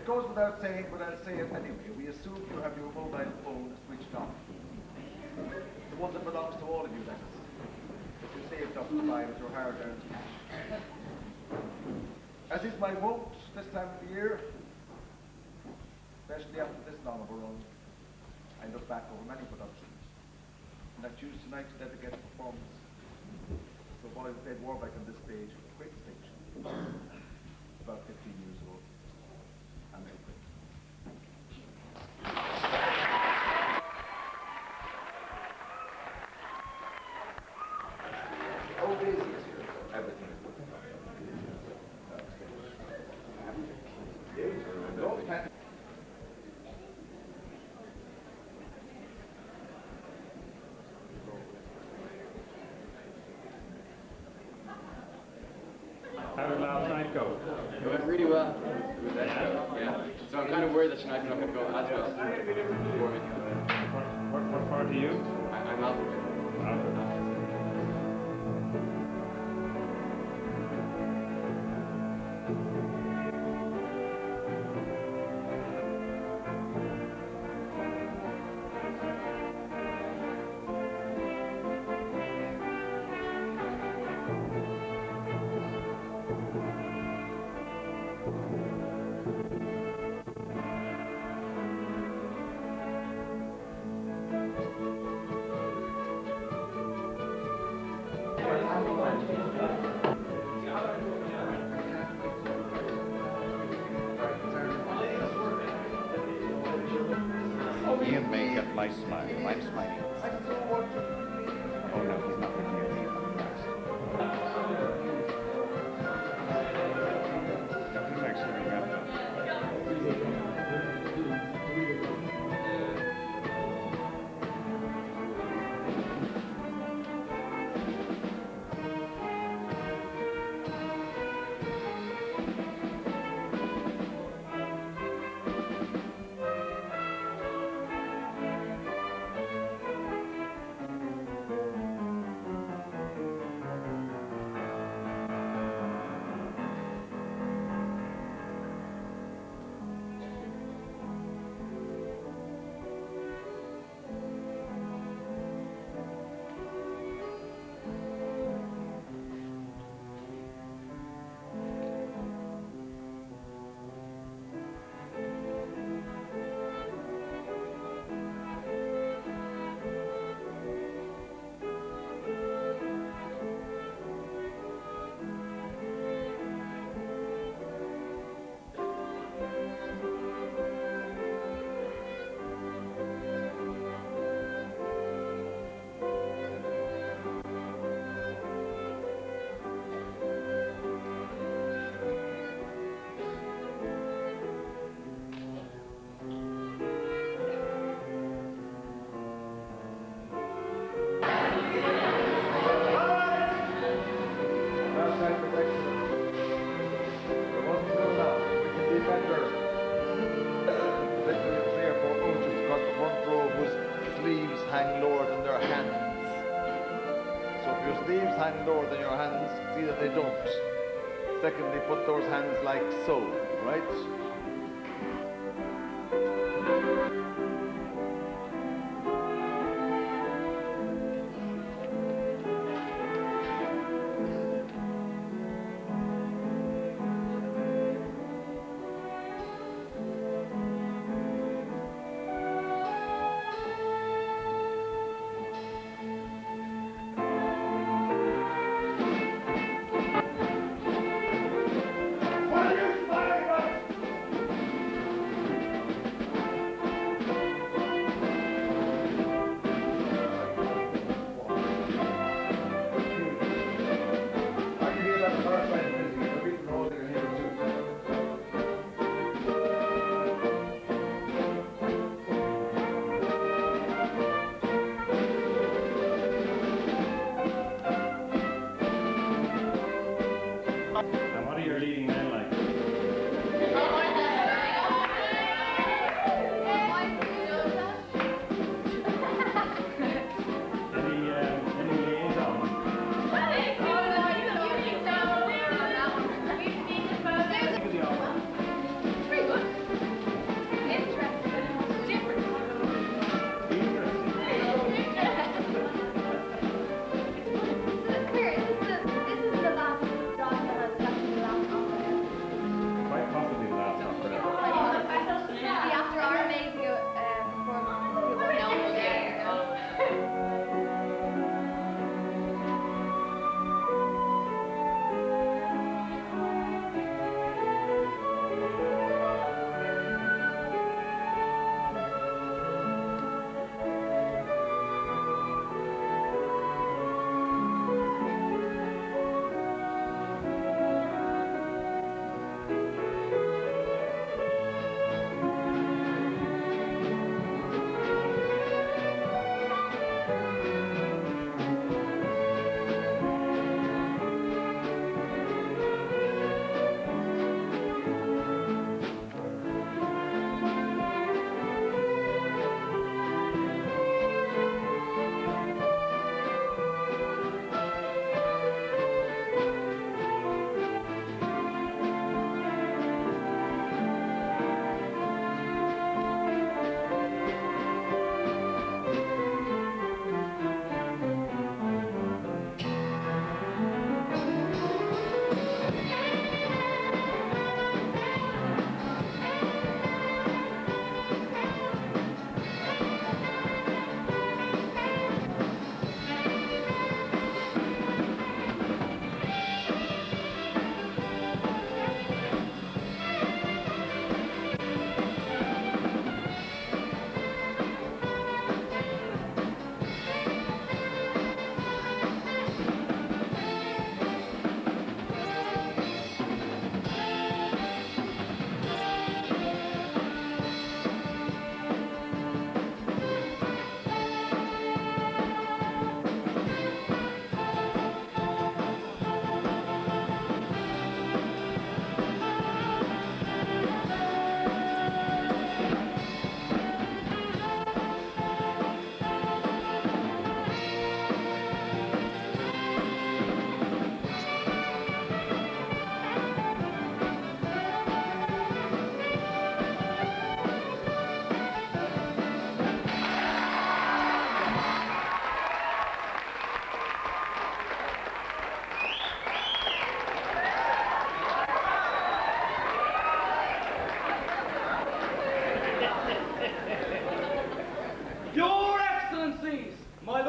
goes without saying, but I'll say it anyway. We assume you have your mobile phone switched on. The one that belongs to all of you, that is. That you saved up to buy with your hard-earned cash. As is my wont this time of the year, especially after this long of a run, I look back over many productions, and I choose tonight to dedicate a performance to a boy who played Warbeck on this stage with a great distinction, about 15 years old, and very quick. How busy is here? Everything is good. How did last night go? It went really well. It was excellent. Yeah. So I'm kind of worried that tonight we're not going to go as well. For me. What part are you? I'm Albert. Albert. Ian may get my smile. I'm smiling. Oh no, he's not going to hear me. Nothing makes him remember. Hang lower than their hands. So if your sleeves hang lower than your hands, see that they don't. Secondly, put those hands like so, right?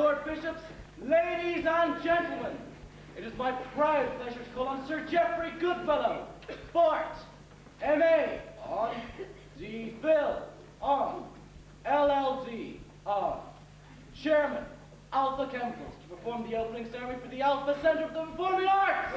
Lord Bishops, ladies and gentlemen, it is my proud pleasure to call on Sir Geoffrey Goodfellow, Bart, M.A. on, D. Phil on, LLD on, Chairman, Alpha Chemicals, to perform the opening ceremony for the Alpha Center of the Performing Arts.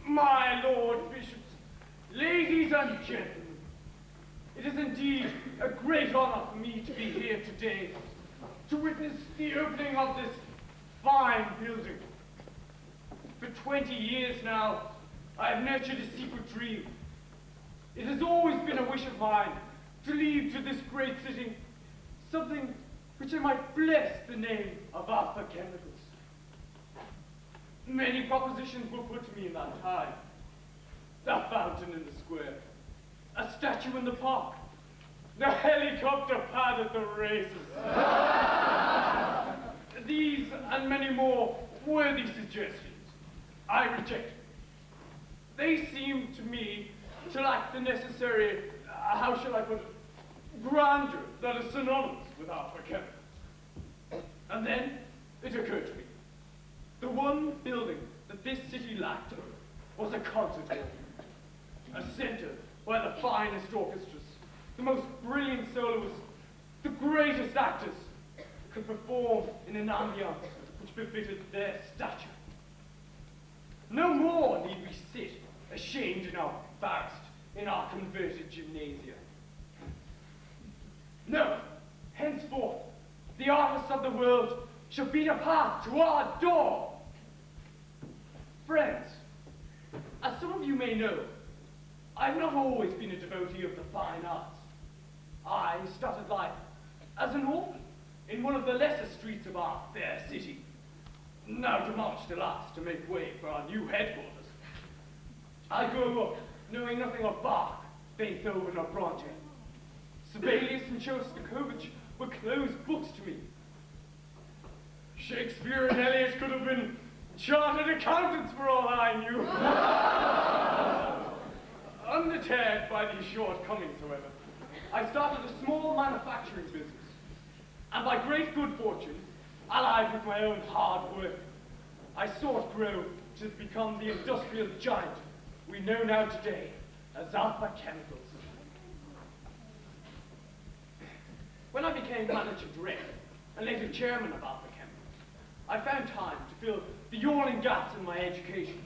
My Lord Bishops, ladies and gentlemen, it is indeed a great honor for me to be here today to witness the opening of this fine building. For 20 years now, I have nurtured a secret dream. It has always been a wish of mine to leave to this great city something which I might bless the name of Alpha Chemicals. Many propositions were put to me in that time. The fountain in the square, a statue in the park, the helicopter pad at the races. These and many more worthy suggestions I rejected. They seemed to me to lack the necessary, how shall I put it, grandeur that is synonymous with Alpha Chemicals. And then it occurred to me, the one building that this city lacked was a concert hall, a center where the finest orchestras, the most brilliant soloists, the greatest actors could perform in an ambiance which befitted their stature. No more need we sit ashamed and embarrassed in our converted gymnasia. No, henceforth, the artists of the world shall beat a path to our door. Friends, as some of you may know, I have not always been a devotee of the fine arts. I started life as an orphan in one of the lesser streets of our fair city, now demolished, alas, to make way for our new headquarters. I grew up knowing nothing of Bach, Beethoven, or Bronte. Sibelius and Shostakovich were closed books to me. Shakespeare and Eliot could have been chartered accountants for all I knew. Undeterred by these shortcomings, however, I started a small manufacturing business, and by great good fortune, allied with my own hard work, I saw it grow to become the industrial giant we know now today as Alpha Chemicals. When I became managing director and later chairman of Alpha Chemicals, I found time to fill the yawning gaps in my education.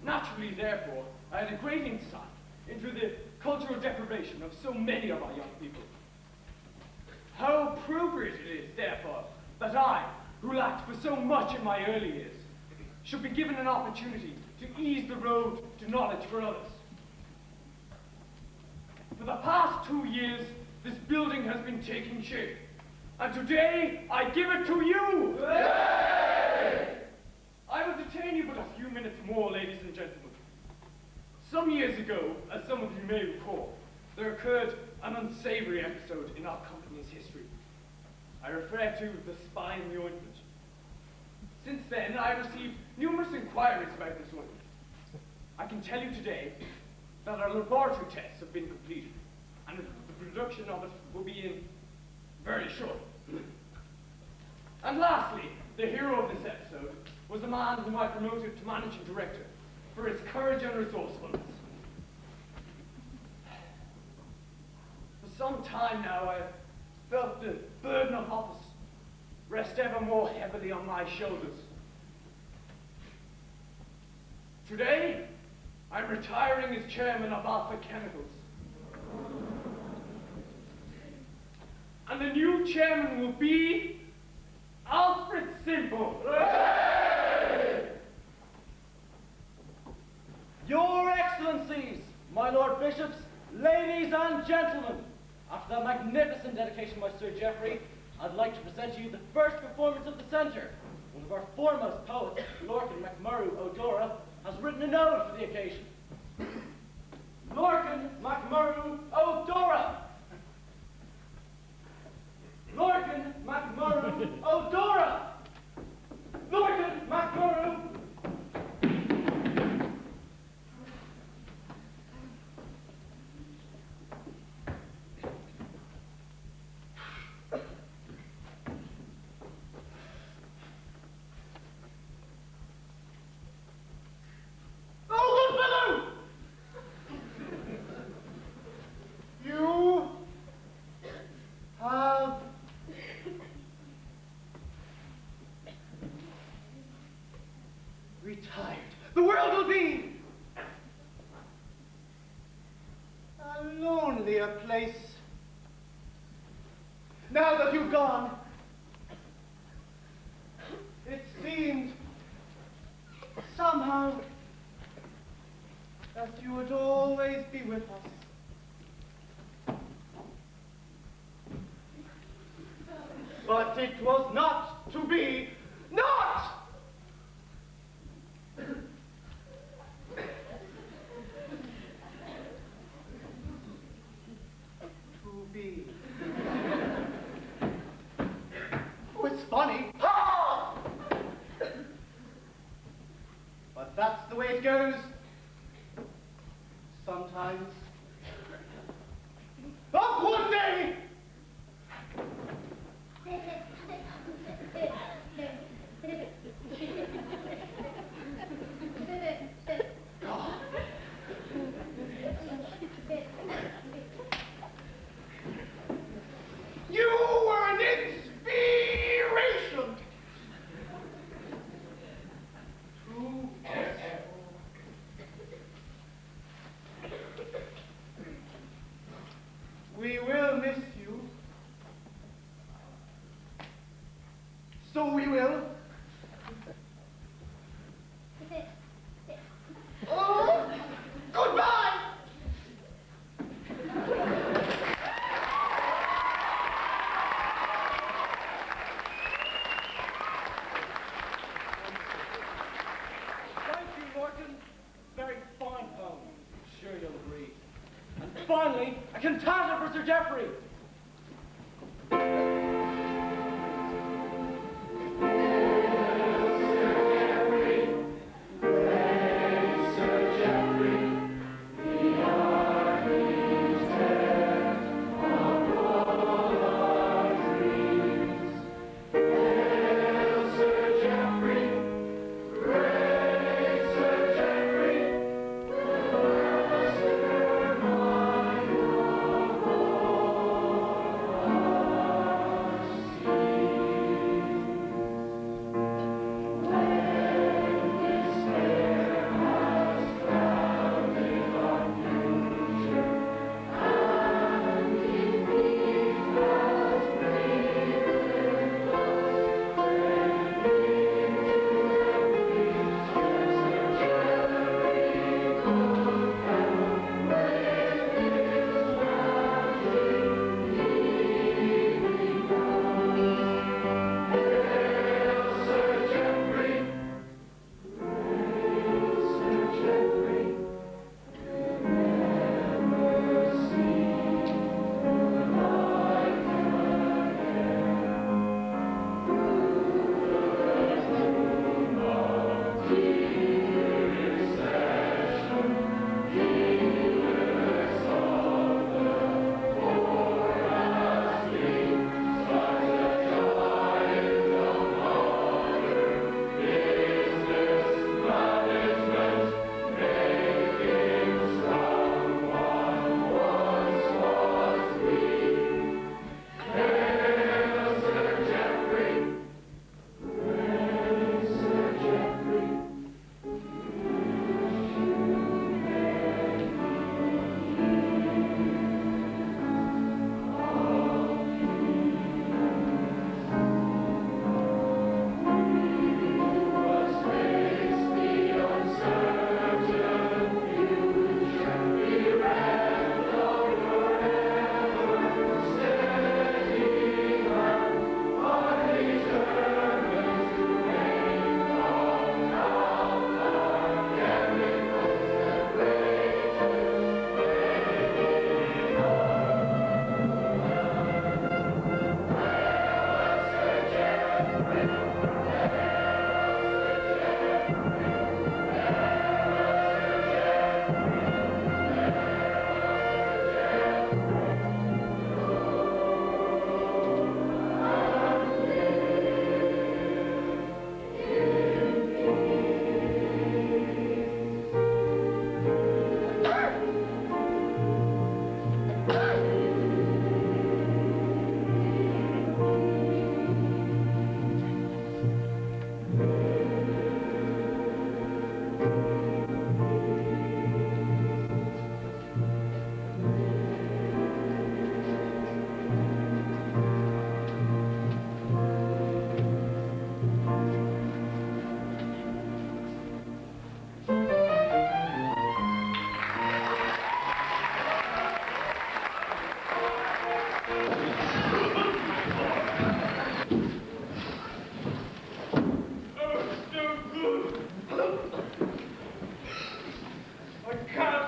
Naturally, therefore, I had a great insight into the cultural deprivation of so many of our young people. How appropriate it is, therefore, that I, who lacked for so much in my early years, should be given an opportunity to ease the road to knowledge for others. For the past 2 years, this building has been taking shape, and today I give it to you! Yay! I will detain you but a few minutes more, ladies and gentlemen. Some years ago, as some of you may recall, there occurred an unsavory episode in our company's history. I refer to the spy in the ointment. Since then, I have received numerous inquiries about this ointment. I can tell you today that our laboratory tests have been completed, and the production of it will be in very short. And lastly, the hero of this episode was the man whom I promoted to managing director for his courage and resourcefulness. For some time now, I have felt the burden of office rest ever more heavily on my shoulders. Today, I'm retiring as chairman of Alpha Chemicals. And the new chairman will be Alfred Simple. Hooray! Your Excellencies, my Lord Bishops, ladies and gentlemen, after that magnificent dedication by Sir Geoffrey, I'd like to present to you the first performance of the centre. One of our foremost poets, Lorcan MacMurrough O'Dora, has written an ode for the occasion. Lorcan MacMurrough O'Dora! Lorcan MacMurrough O'Dora! Lorcan MacMurrough! Retired. The world will be a lonelier place. Now that you've gone, seemed somehow that you would always be with us. But it was not to be. Not! To be. Oh, it's funny. Ah! But that's the way it goes. Sometimes. Of one day! You were an inspiration to us. We will miss you. So we will. Oh, goodbye! Thank you, Morton. Very fine poem. Sure you'll agree. And finally, a cantata for Sir Geoffrey.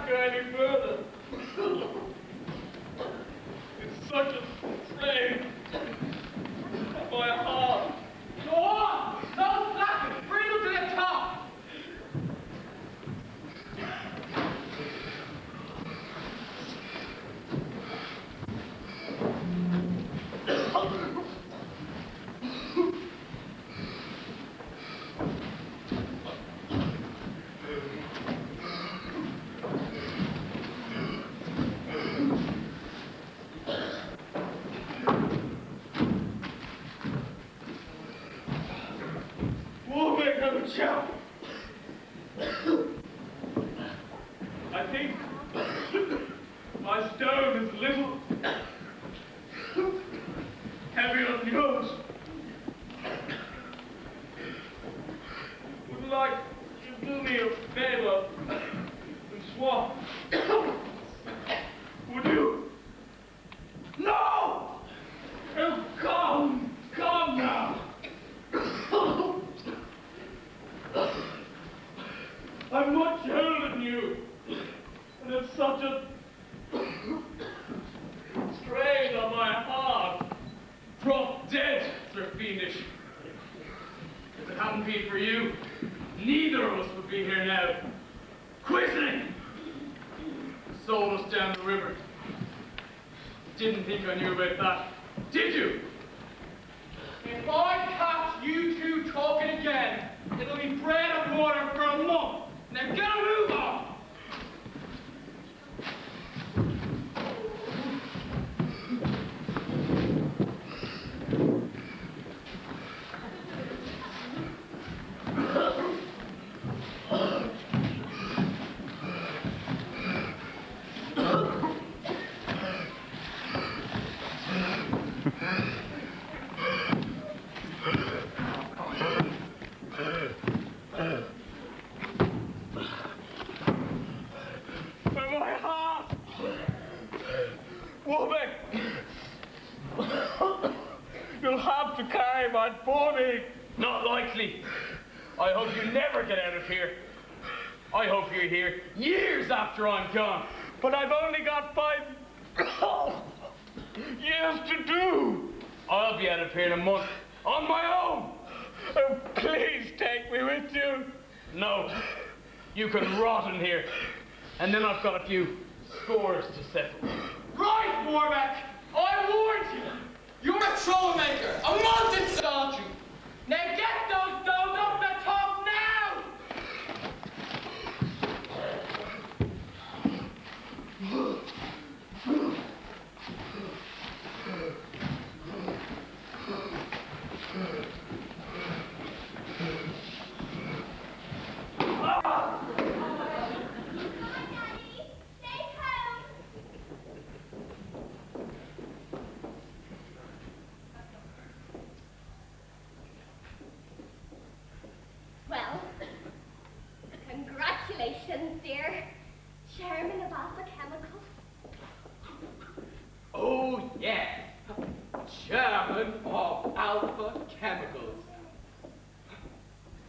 can't go any further. It's such a strain on my heart. Go on! Don't slacken! Bring them to the top! We'll make another challenge. I think my stone is a little heavy on yours. Would like you do me a favor and swap? Would you? No! Oh, come now. I'm much older than you, and it's such a strain on my heart. Drop dead, Sir Fiendish. If it hadn't been for you, neither of us would be here now. Quizzing! Sold us down the river. Didn't think I knew about that, did you? If I catch you two talking again, it'll be bread and water for a month. Now get a move on! My heart! Woman! You'll have to carry my body. Not likely. I hope you never get out of here. I hope you're here years after I'm gone. But I've only got 5 years to do. I'll be out of here in a month on my own. Oh, please take me with you. No, you can rot in here. And then I've got a few scores to settle. Right, Warbeck! I warned you! You're a troublemaker! A month installed you! Now get those stones up the top now! Well, congratulations, dear. Chairman of Alpha Chemicals. Oh, yes. Chairman of Alpha Chemicals.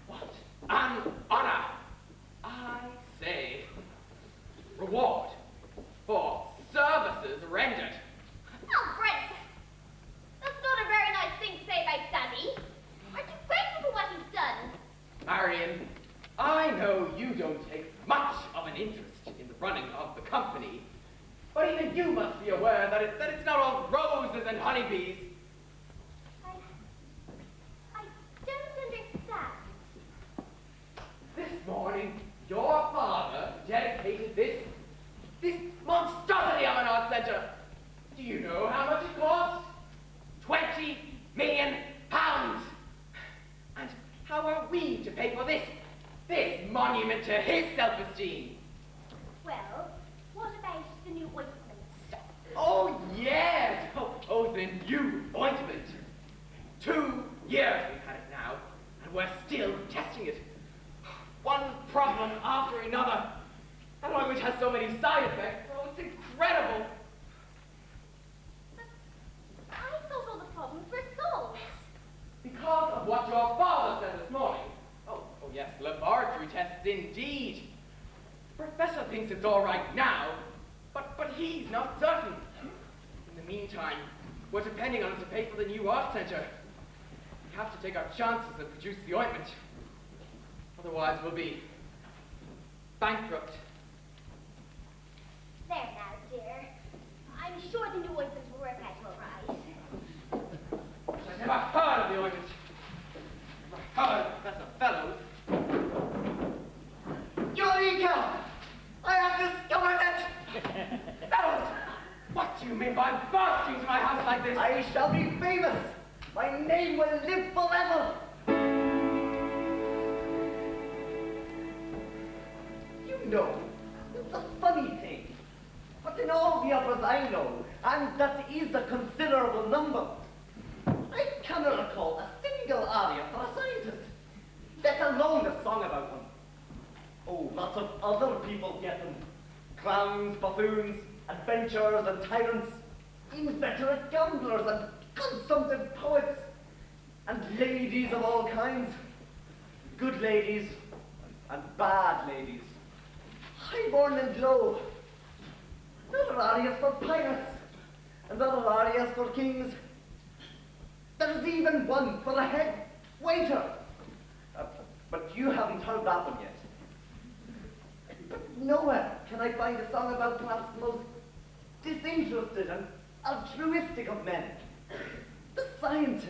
What an honor. I say, reward for services rendered. Oh, Brent. That's not a very nice thing to say about Daddy. Aren't you grateful for what he's done? Marion, I know you don't take much of an interest in the running of the company, but even you must be aware that it's not all roses and honeybees. I don't understand. This morning, your father dedicated this monstrosity of an art center. Do you know how much it cost? 20 million pounds. And how are we to pay for this monument to his self-esteem? Well, what about the new ointment? Oh, yes! Oh, the new ointment. 2 years we've had it now, and we're still testing it. One problem after another. That ointment has so many side effects. Oh, it's incredible. But I thought all the problems were solved. Because of what your father said this morning. Oh, yes, laboratory tests indeed. Professor thinks it's all right now, but he's not certain. In the meantime, we're depending on it to pay for the new art center. We have to take our chances and produce the ointment. Otherwise, we'll be bankrupt. There now, dear. I'm sure the new ointment will work out all right. I never heard of the ointment. Never heard of Professor Fellows. Eureka! I have discovered it! Fellows! What do you mean by bursting into my house like this? I shall be famous! My name will live forever! You know, it's a funny thing, but in all the others I know, and that is a considerable number, I cannot recall a single aria for a scientist, let alone a song about one. Oh, lots of other people get them. Clowns, buffoons, adventurers and tyrants, inveterate gamblers and consumptive poets, and ladies of all kinds, good ladies and bad ladies, highborn and low. There are arias for pirates, and there are arias for kings. There is even one for a head waiter. But you haven't heard that one yet. But nowhere can I find a song about perhaps the most disinterested and altruistic of men, the scientist.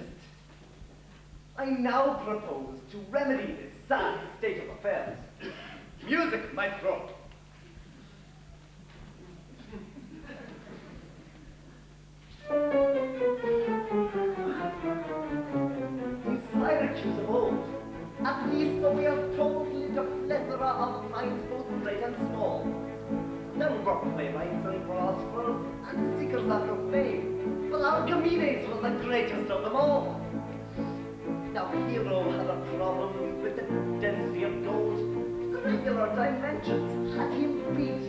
I now propose to remedy this sad state of affairs. Music, maestro. In Syracuse of old, at least so we are told, lived a plethora of minds both great and small. There were playwrights and philosophers and seekers after fame, but Archimedes was the greatest of them all. Now Hero had a problem with the density of gold. The regular dimensions had him beat.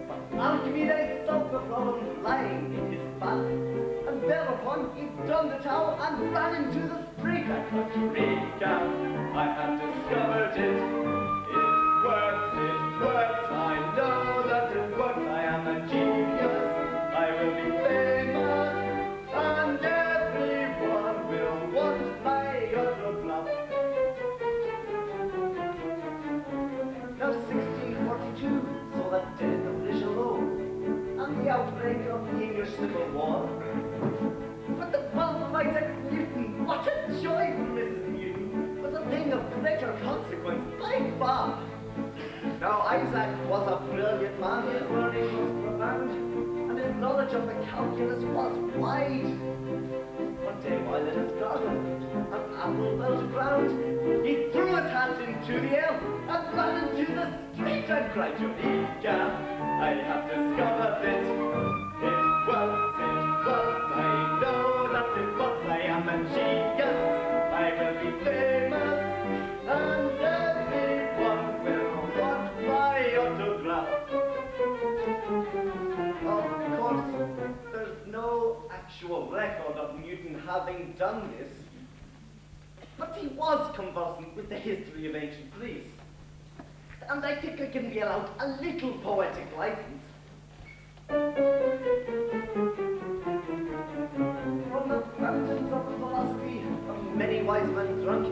But Archimedes solved the problem lying in his bath, and thereupon he donned the towel and ran into the street. Eureka! I have discovered it. It works, I know that it works. I am a genius. I will be famous, and everyone will want my autograph. Now 1642 saw the death of Richelieu and the outbreak of the English Civil War. But the bomb of Isaac Newton, what a joy for Mrs. Newton, was a thing of greater consequence by far. Now Isaac was a brilliant man, his learning was profound, and his knowledge of the calculus was wide. One day while in his garden, an apple fell to ground. He threw his hands into the air and ran into the street and cried, Eureka! I have discovered it. It works, I know that it works. I am a genius. I will be famous, and everyone will want my autograph. Of course, there's no actual record of Newton having done this, but he was conversant with the history of ancient Greece, and I think I can be allowed a little poetic license. From the fountains of philosophy of many wise men drunk,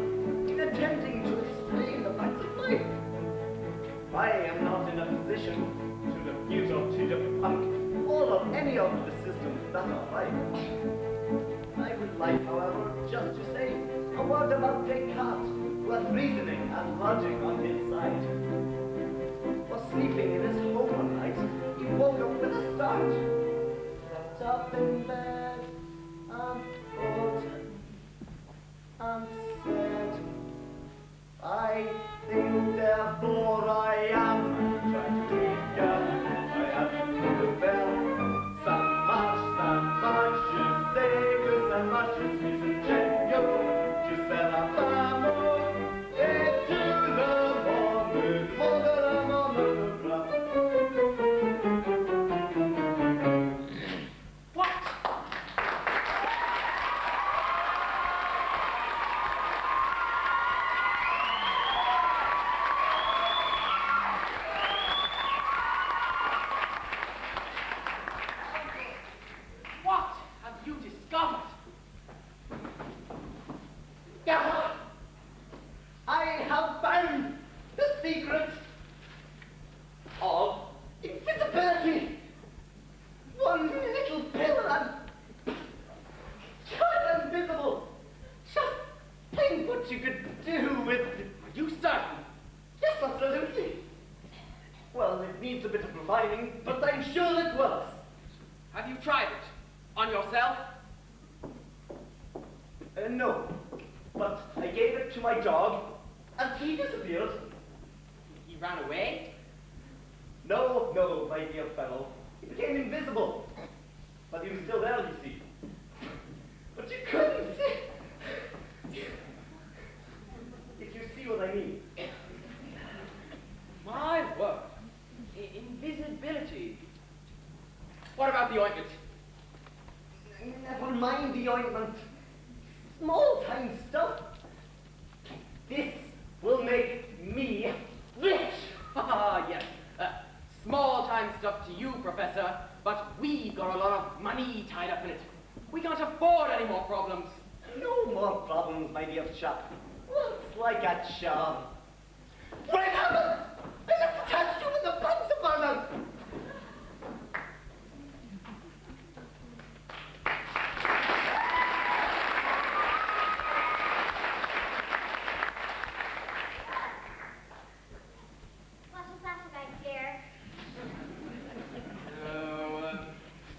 in attempting to explain the facts of life, I am not in a position to refute or to debunk all of any of the systems that are right. I would like, however, just to say a word about Descartes, who had reasoning and logic on his side. Was sleeping in his home one night, he woke up with a start. Sat up in bed and thought and said, I think therefore I am a tragedian. I have to bell. Ça marche, je sais que ça marche, je suis un génial. Je sais la femme et tout le monde me demande la mon autographe. mine, but I'm sure it works. Have you tried it? On yourself? No, but I gave it to my dog, and he disappeared. He ran away? No, my dear fellow. He became invisible. But he was still there, you see. But you couldn't see. If you see what I mean. My word. Invisibility. What about the ointment? Never mind the ointment. Small-time stuff. This will make me rich. Ah, yes. Small-time stuff to you, Professor, but we've got a lot of money tied up in it. We can't afford any more problems. No more problems, my dear chap. Looks like a charm. Great heavens! I have touched you in the buns of my mouth! What was that about, dear?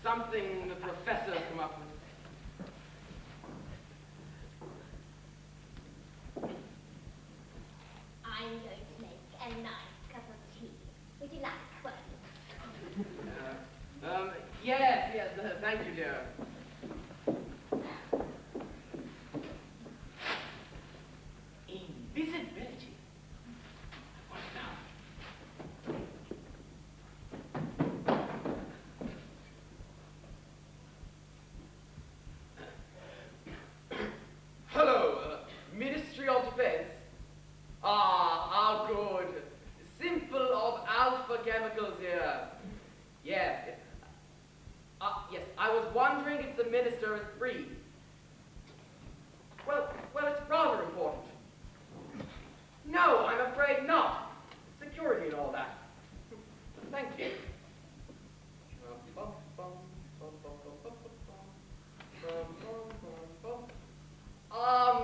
Something the professor's come up with. I'm going to make a nice cup of tea. Would you like one? Yes, thank you, dear. Invisibility. What now? Hello, Ministry of Defense. How good. Simple of alpha chemicals here. Yes. Yes, I was wondering if the minister is free. Well, it's rather important. No, I'm afraid not. Security and all that. Thank you.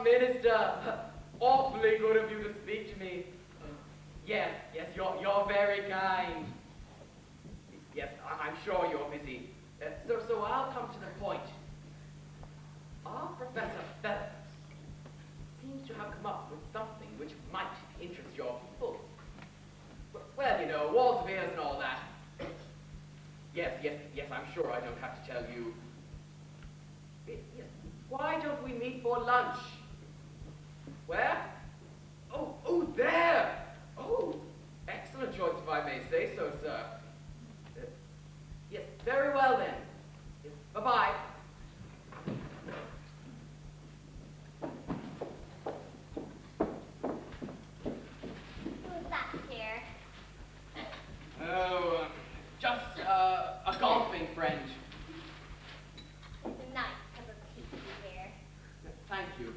Minister, awfully good of you to speak to me. Yes, you're very kind. Yes, I'm sure you're busy. So I'll come to the point. Our Professor Phelps seems to have come up with something which might interest your people. Well, you know, walls of ears and all that. Yes, I'm sure I don't have to tell you. Yes. Why don't we meet for lunch? Where? Oh, there! Oh, excellent choice if I may say so, sir. Yes, very well then. Yes, bye-bye. Who's that, dear? Oh, just a golfing friend. It's a nice cup of tea, dear. Thank you.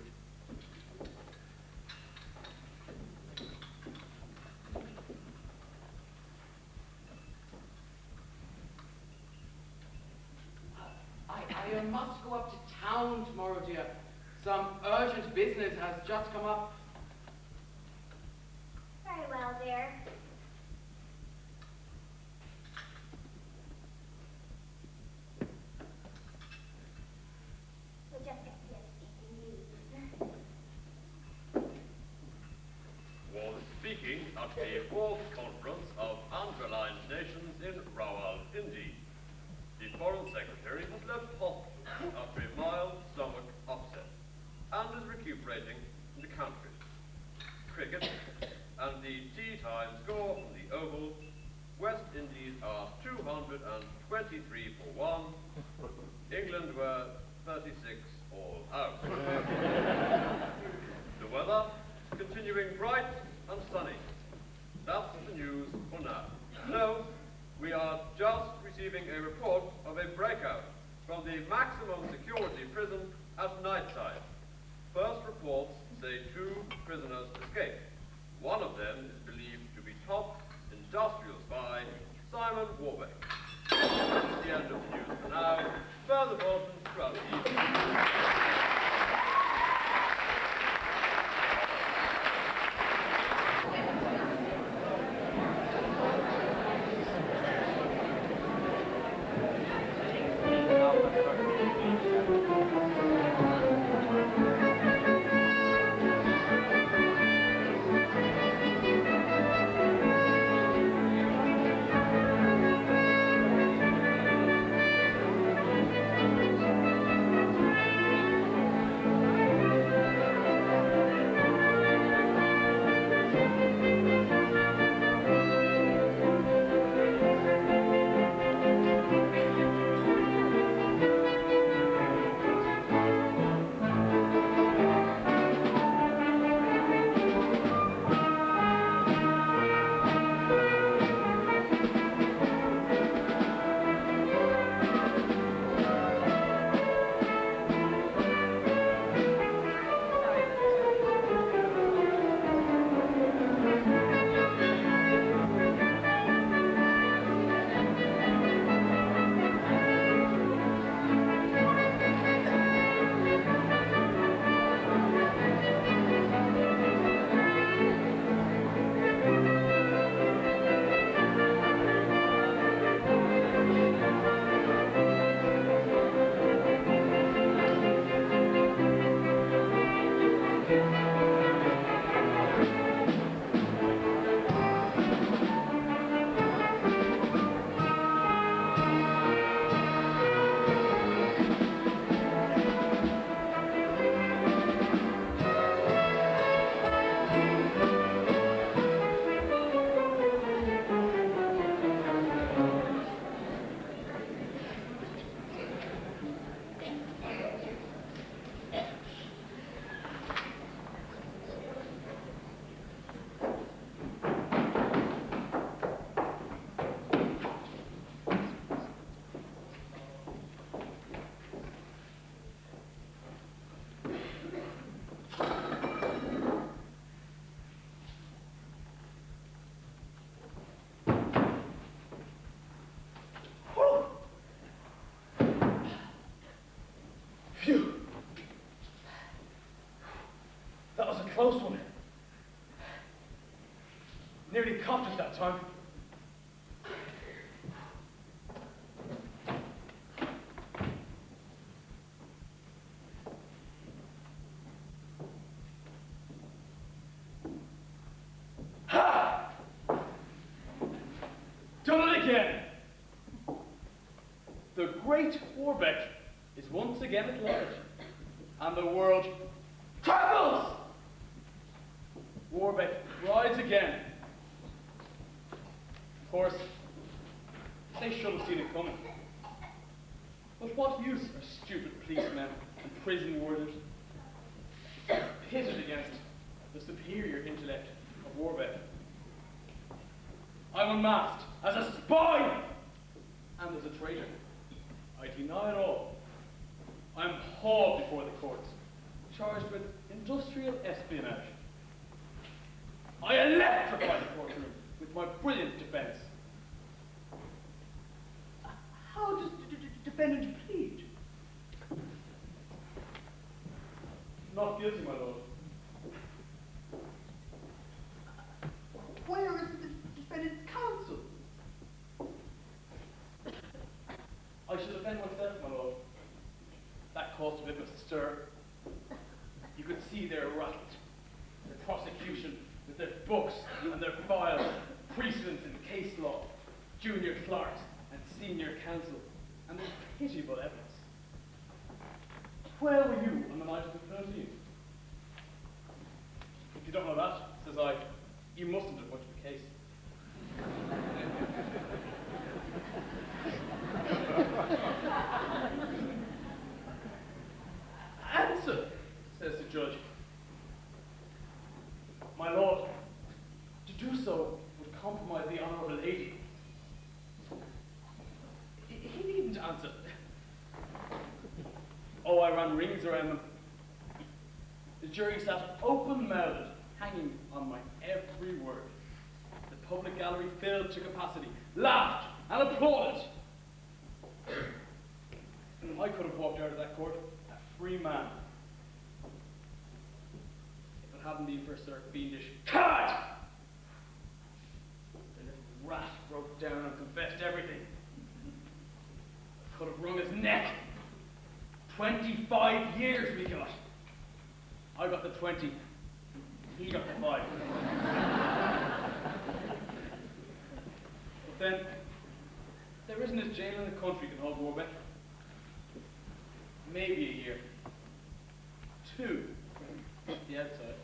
I must go up to town tomorrow, dear. Some urgent business has just come up. Very well, dear. We'll just get to the news. Was speaking at the fourth conference of Androline nations in Rawalpindi. The Foreign Secretary has left hospital after a mild stomach upset and is recuperating in the country. Cricket and the tea time score from the Oval. West Indies are 223 for 1. England were 36 all out. The weather continuing bright and sunny. That's the news for now. No, we are just receiving a report of a breakout from the maximum security prison at night time. First reports say 2 prisoners escaped. One of them is believed to be top industrial spy Simon Warbeck. That's the end of the news for now. Further bulletins throughout the evening. Phew. That was a close one. Nearly coughed it that time. Ha! Done it again! The great Warbeck is once again at large, and the world travels! Warbeck rides again. Of course, they should have seen it coming. But what use are stupid policemen and prison warders pitted against the superior intellect of Warbeck? I'm unmasked as a spy and as a traitor. I deny it all. I am hauled before the courts, charged with industrial espionage. I electrify the courtroom with my brilliant defense. How does the defendant plead? Not guilty, my lord. Where is the defendant's counsel? I should defend myself, my lord. That caused a bit of a stir. You could see their rattled. The prosecution with their books and their files, precedents in case law, junior clerks and senior counsel, and their pitiable evidence. Where were you on the night of the 13th? If you don't know that, says I, you mustn't have much of a case. Answer, says the judge. My lord, to do so would compromise the honourable lady. He needn't answer. Oh, I ran rings around them. The jury sat open-mouthed, hanging on my every word. The public gallery filled to capacity, laughed and applauded. I could have walked out of that court a free man. If it hadn't been for Sir Fiendish Cad! The little rat broke down and confessed everything. I could have wrung his neck 25 years we got. I got the 20. He got the 5. But then, there isn't a jail in the country can hold Warbeck. Maybe a year. 2. The outside.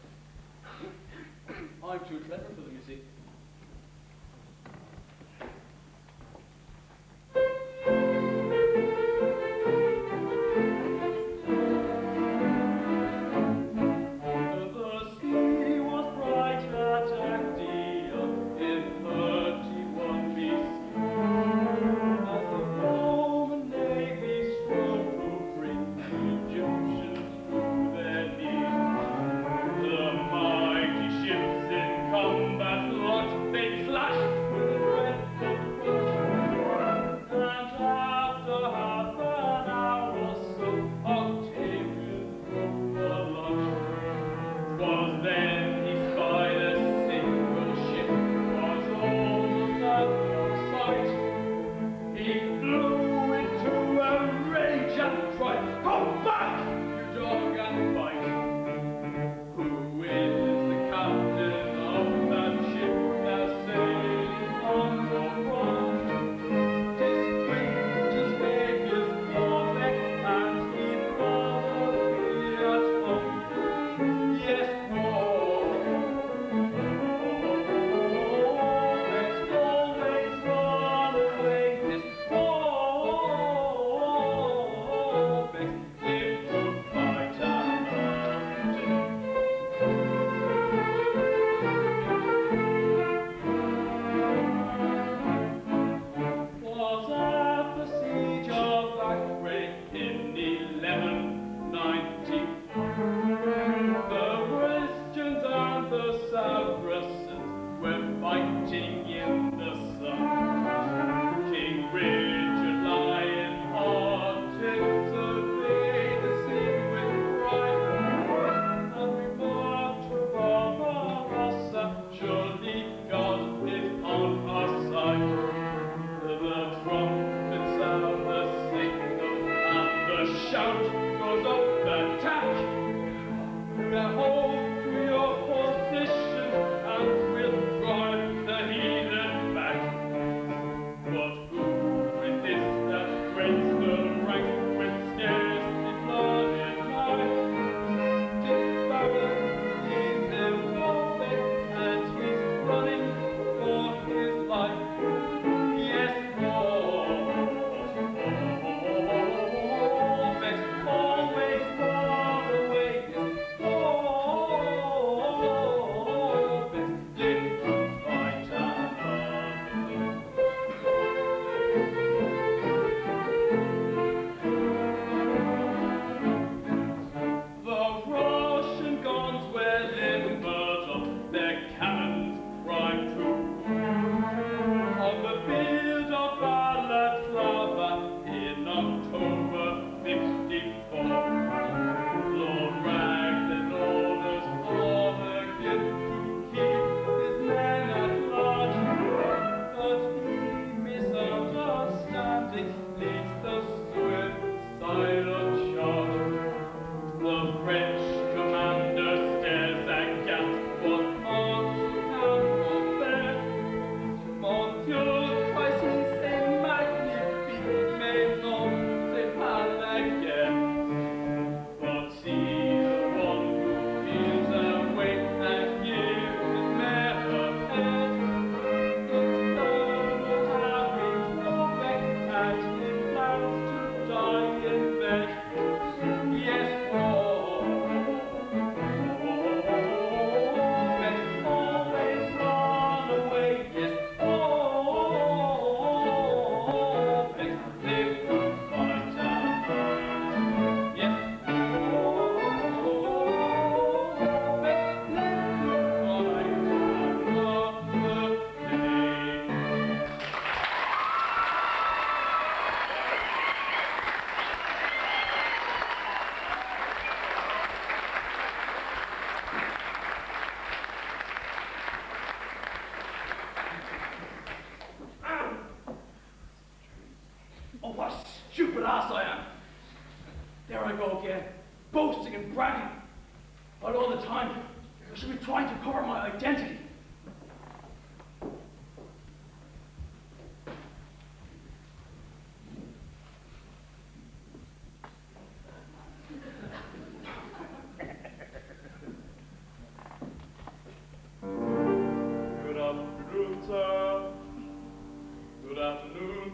I'm too clever for them, you see. What a stupid ass I am. There I go again, boasting and bragging. But all the time, I should be trying to cover my identity. Good afternoon, sir. Good afternoon.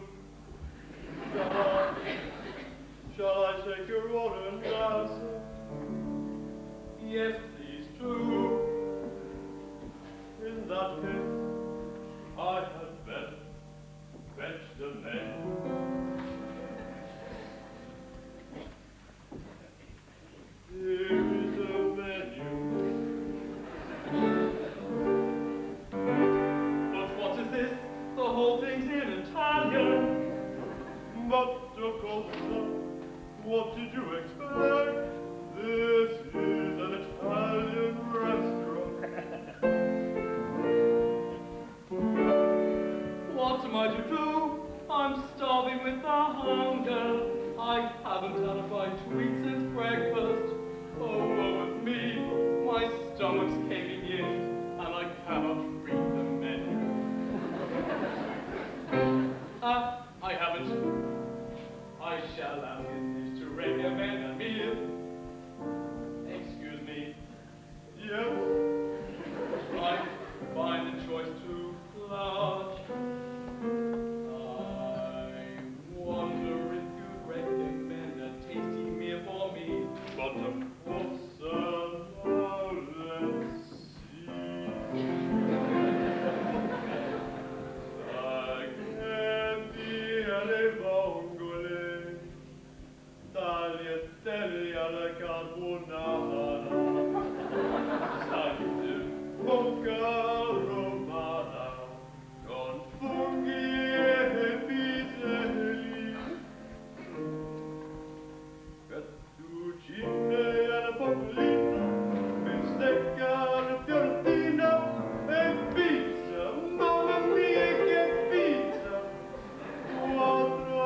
Shall I take your order now, sir? Yes, please do. In that case, I had better fetch the menu. Here is the menu. But what is this? The whole thing's in Italian. But of course, what did you expect? This is an Italian restaurant. What am I to do? I'm starving with the hunger. I haven't had a bite to eat since breakfast. Oh, woe is me. My stomach's caving in, and I cannot read the menu. I haven't. I shall ask his niece to recommend a meal. Excuse me. Yes. I find the choice too large. I wonder if you'd recommend a tasty meal for me. But of course, now let's see. Alle vongole, tagliatelle alla carbonara, salute bocca romana, con funghi e piselli, fettuccine alla popolina, bistecca alla fiorentina, e pizza, mamma mia che pizza! Quattro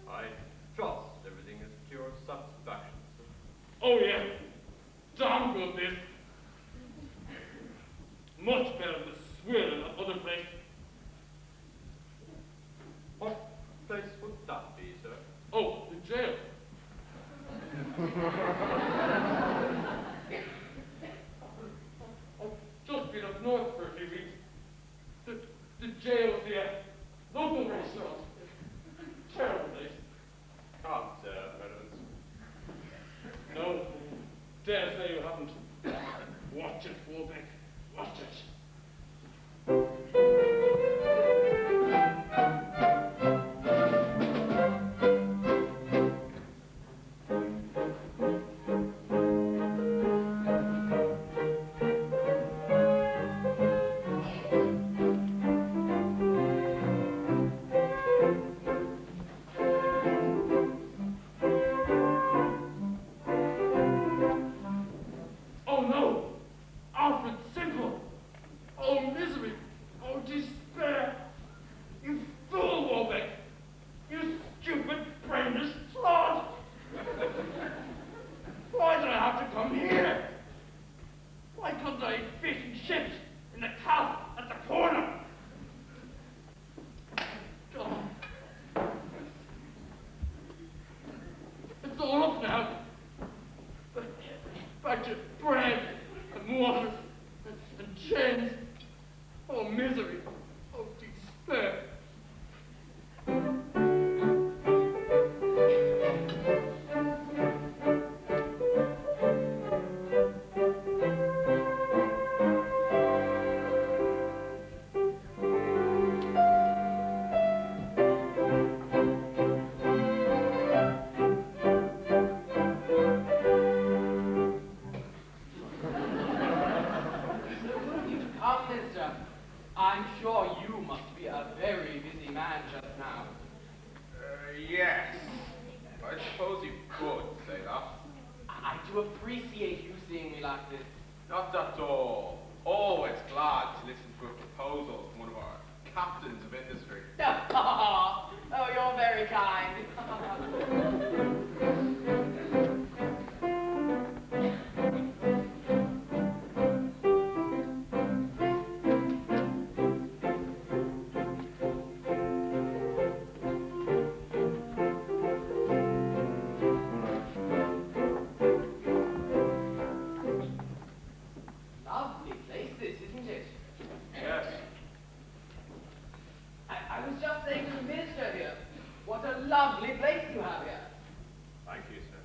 I trust everything is to your satisfaction, sir. Oh yeah, damn good this. Much better than the swill in that other place. What place would that be, sir? Oh, the jail. I've just been up north for a few weeks. The jail's here. Local restaurant. Terrible place. Can't say I've heard of it. No, dare say you haven't. Watch it, Warbeck. Watch it. Oh no! Alfred Simple! Oh misery! Oh despair! You fool, Warbeck! You stupid, brainless clod! Why did I have to come here? Why couldn't I eat fish and chips in the cab at the corner? God. It's all up now. Back to bread and water and chains. Oh, misery. Oh, despair. Come, mister. I'm sure you must be a very busy man just now. Yes. I suppose you could say that. I do appreciate you seeing me like this. Not at all. Always glad to listen to a proposal from one of our captains of industry. Oh, you're very kind. Lovely place this, isn't it? Yes. I was just saying to the minister here, what a lovely place you have here. Thank you, sir.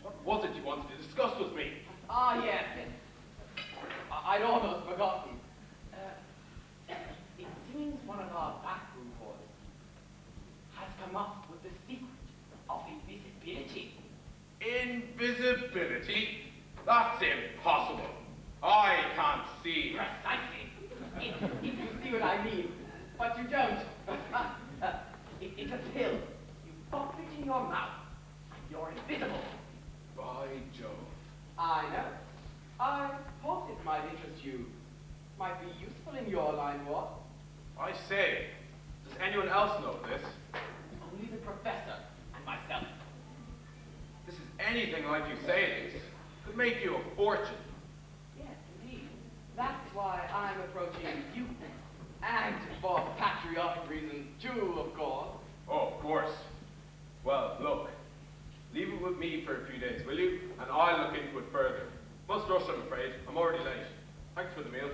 What was it you wanted to discuss with me? Ah, yes. I'd almost forgotten. It seems one of our backroom boys has come up with the secret of invisibility. Invisibility? That's impossible. I can't see. Precisely. If you see what I mean, but you don't. It's a pill. You pop it in your mouth, and you're invisible. By Jove. I know. I thought it might interest you. Might be useful in your line, what? I say, does anyone else know this? Only the professor and myself. This is anything like you say it is. Could make you a fortune. Yes, indeed. That's why I'm approaching you. And for patriotic reasons, too, of course. Oh, of course. Well, look, leave it with me for a few days, will you? And I'll look into it further. Must rush, I'm afraid. I'm already late. Thanks for the meal.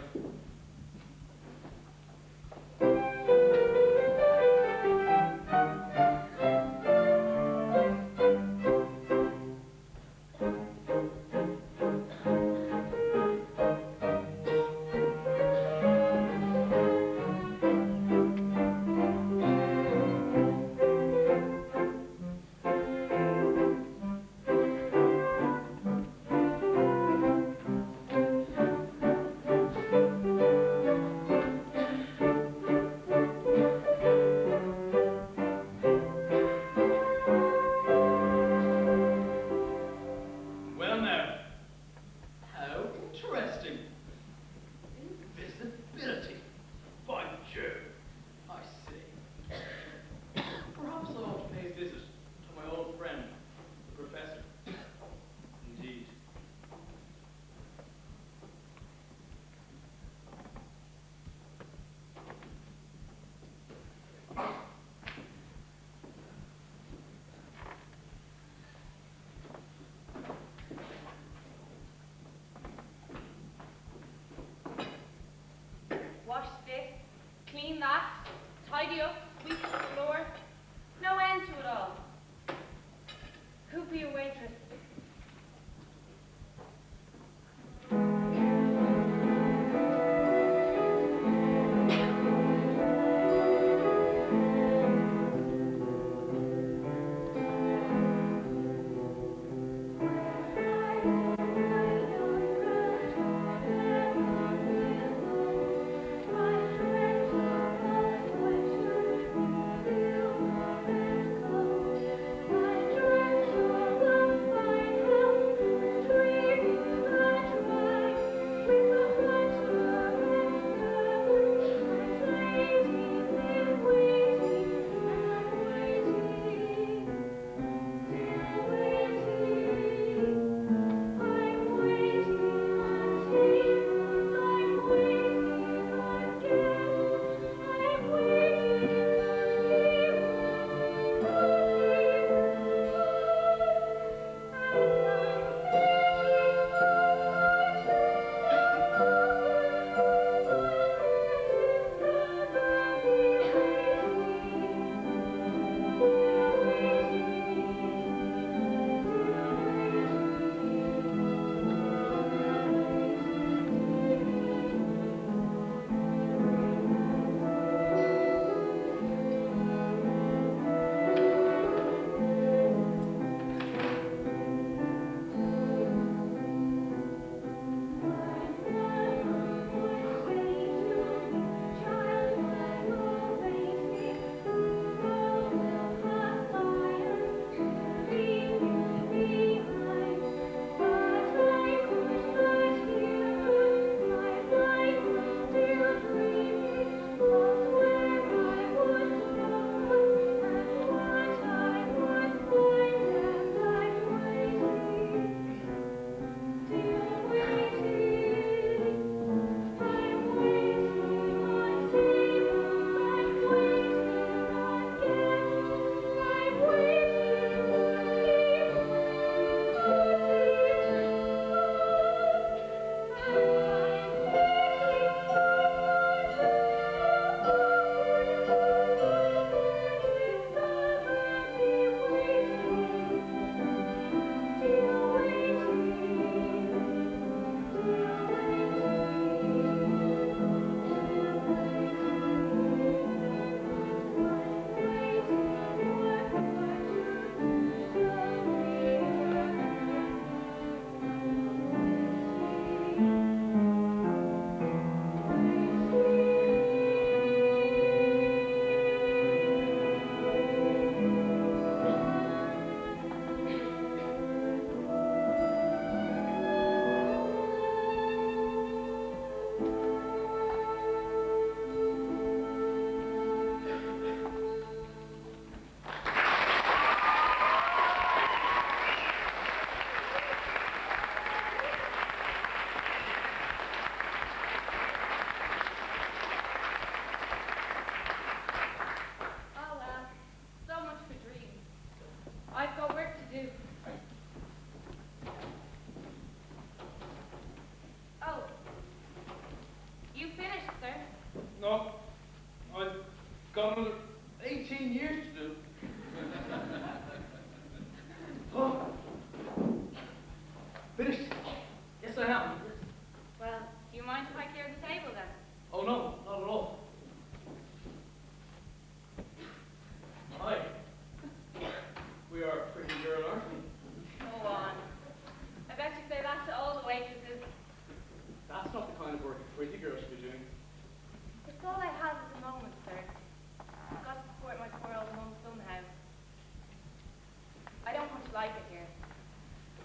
like it here.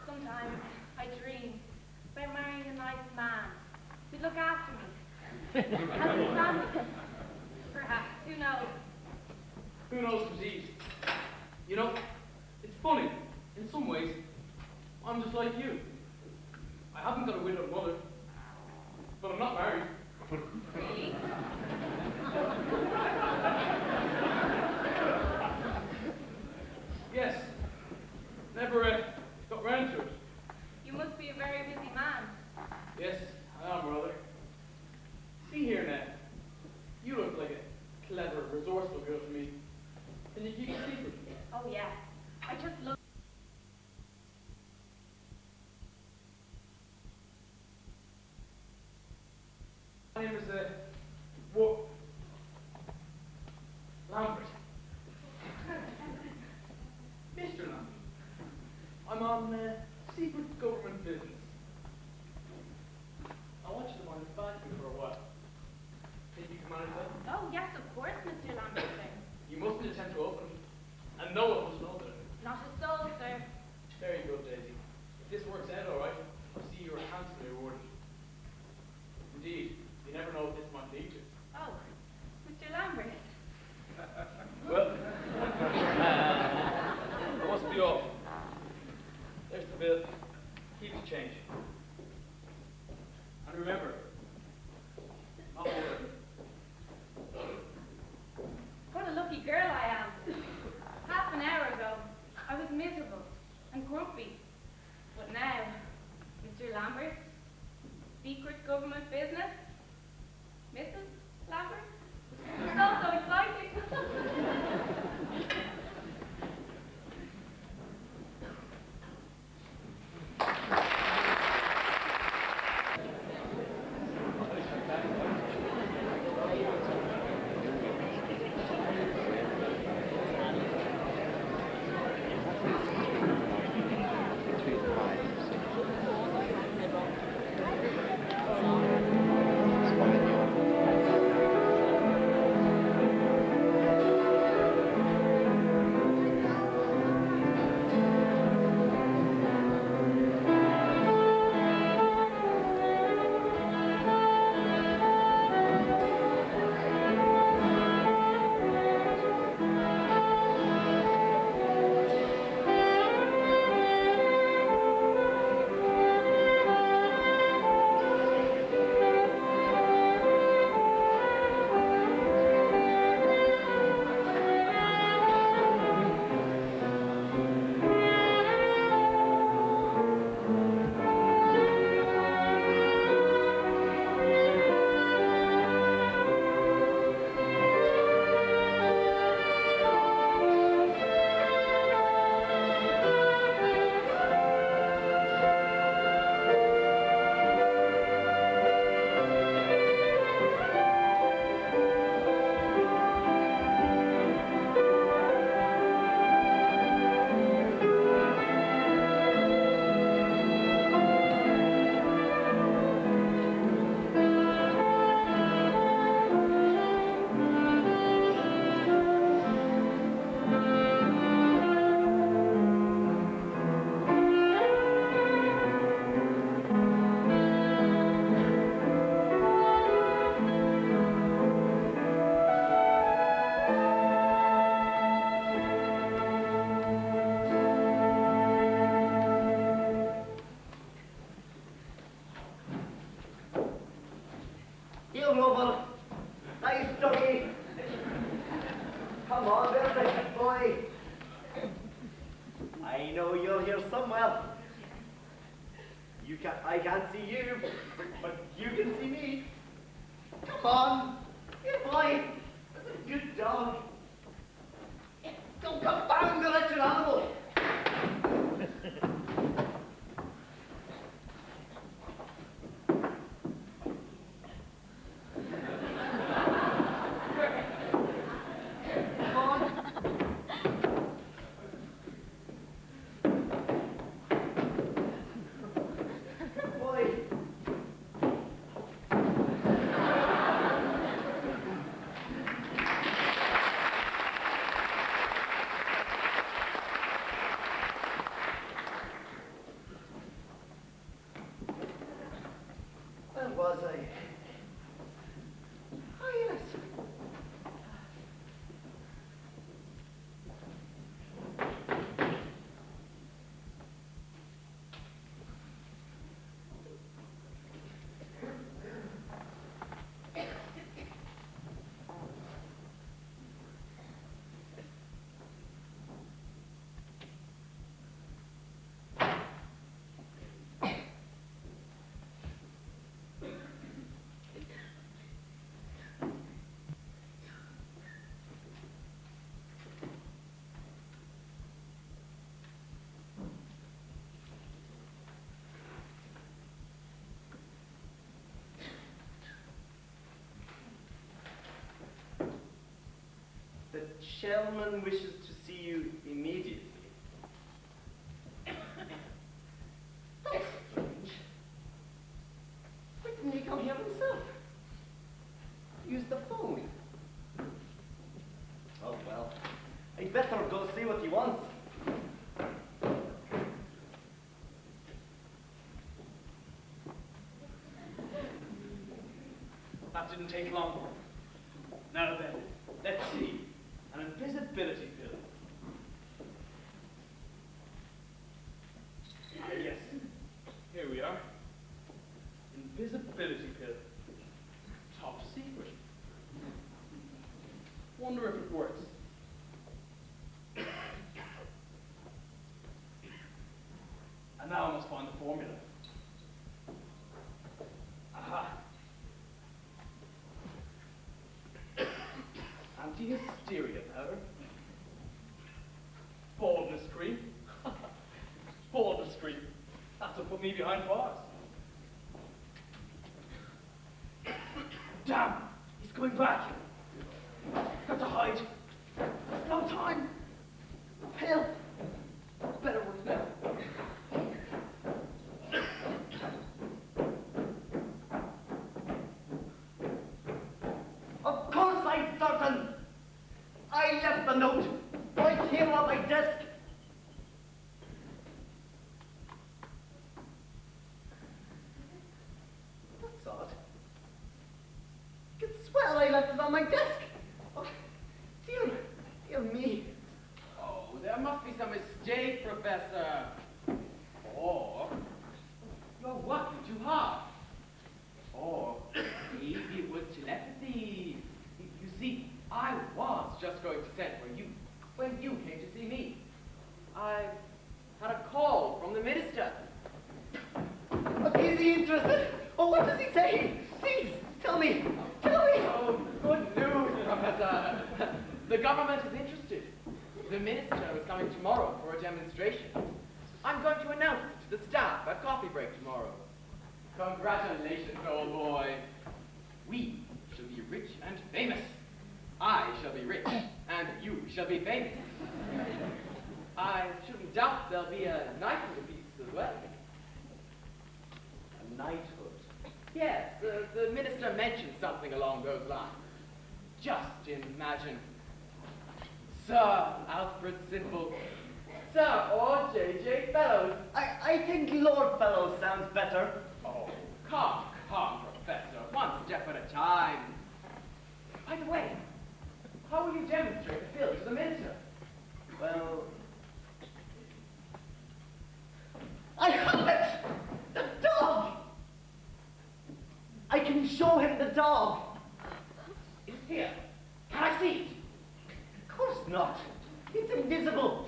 Sometimes I dream about marrying a nice man who'd look after me. Have a family. Perhaps, who knows? Who knows indeed? You know, it's funny. In some ways, I'm just like you. I haven't got a widowed mother, but I'm not married. Really? Yes. Never got round to it. You must be a very busy man. Yes, I am rather. See here now. You look like a clever, resourceful girl to me. Can you keep a secret? Oh, yeah. I just love... My name is, Lambert. Mr. Lambert. I'm on secret government business. I want you to mind the back for a while. Think you can manage that? Oh, yes, of course, Mr. Lambert, sir. You mustn't attempt to open it. And no one must know that. Not a soul, sir. Very good, Daisy. If this works out all right, I'll see you're handsomely rewarded. Indeed, you never know what this might lead to. Oh, Mr. Lambert. Well, I must be off. There's the bill. Keep the change. And remember, not worry. What a lucky girl I am. Half an hour ago, I was miserable and grumpy. But now, Mr. Lambert, secret government business, Mrs. Lambert, so exciting. I can't see you, but you can see me. Come on. Good boy. That's a good dog. Don't confound the wretched animal. chairman wishes to see you immediately. That's strange. Why didn't he come here himself? Use the phone. Oh well, I'd better go see what he wants. That didn't take long. Now then, let's see. An invisibility pill. Ah, yes. Here we are. Invisibility pill. Top secret. Wonder if it works. And now I must find the formula. Aha. Anti-hysteria powder. Baldness cream. Baldness cream. That's what put me behind bars. Damn! He's coming back. Got to hide. There's no time. Pill. Better work now. Of course I'm certain. I left the note right here on my desk. That's odd. I can swear I left it on my desk. Oh, dear me. Oh, there must be some mistake, Professor. Or you're working too hard. Or maybe it was telepathy. You see, I was just going to send for you when you came to see me. I had a call from the minister. Is he interested? Oh, what does he say? Please, tell me. Tell me. Oh, good news, Professor. The government is interested. The minister is coming tomorrow for a demonstration. I'm going to announce it to the staff at coffee break tomorrow. Congratulations, old boy. We shall be rich and famous. I shall be rich, and you shall be famous. I shouldn't doubt there'll be a knighthood apiece as well. A knighthood? Yes, the minister mentioned something along those lines. Just imagine. Sir Alfred Sinful. Sir or J.J. Fellows. I think Lord Fellows sounds better. Oh, come, Professor. One step at a time. By the way, how will you demonstrate the pill to the minister? Well, I have it! The dog! I can show him the dog. It's here. Can I see it? Of course not. It's invisible.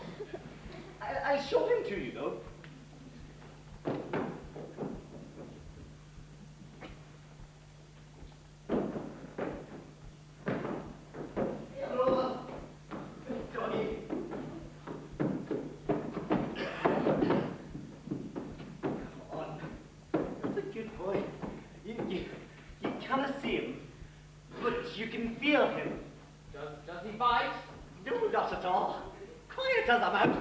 I'll show him to you, though. Hello, doggy. Come on. That's a good boy. You cannot see him, but you can feel him. Does he bite? No, not at all. Quiet as a mouse.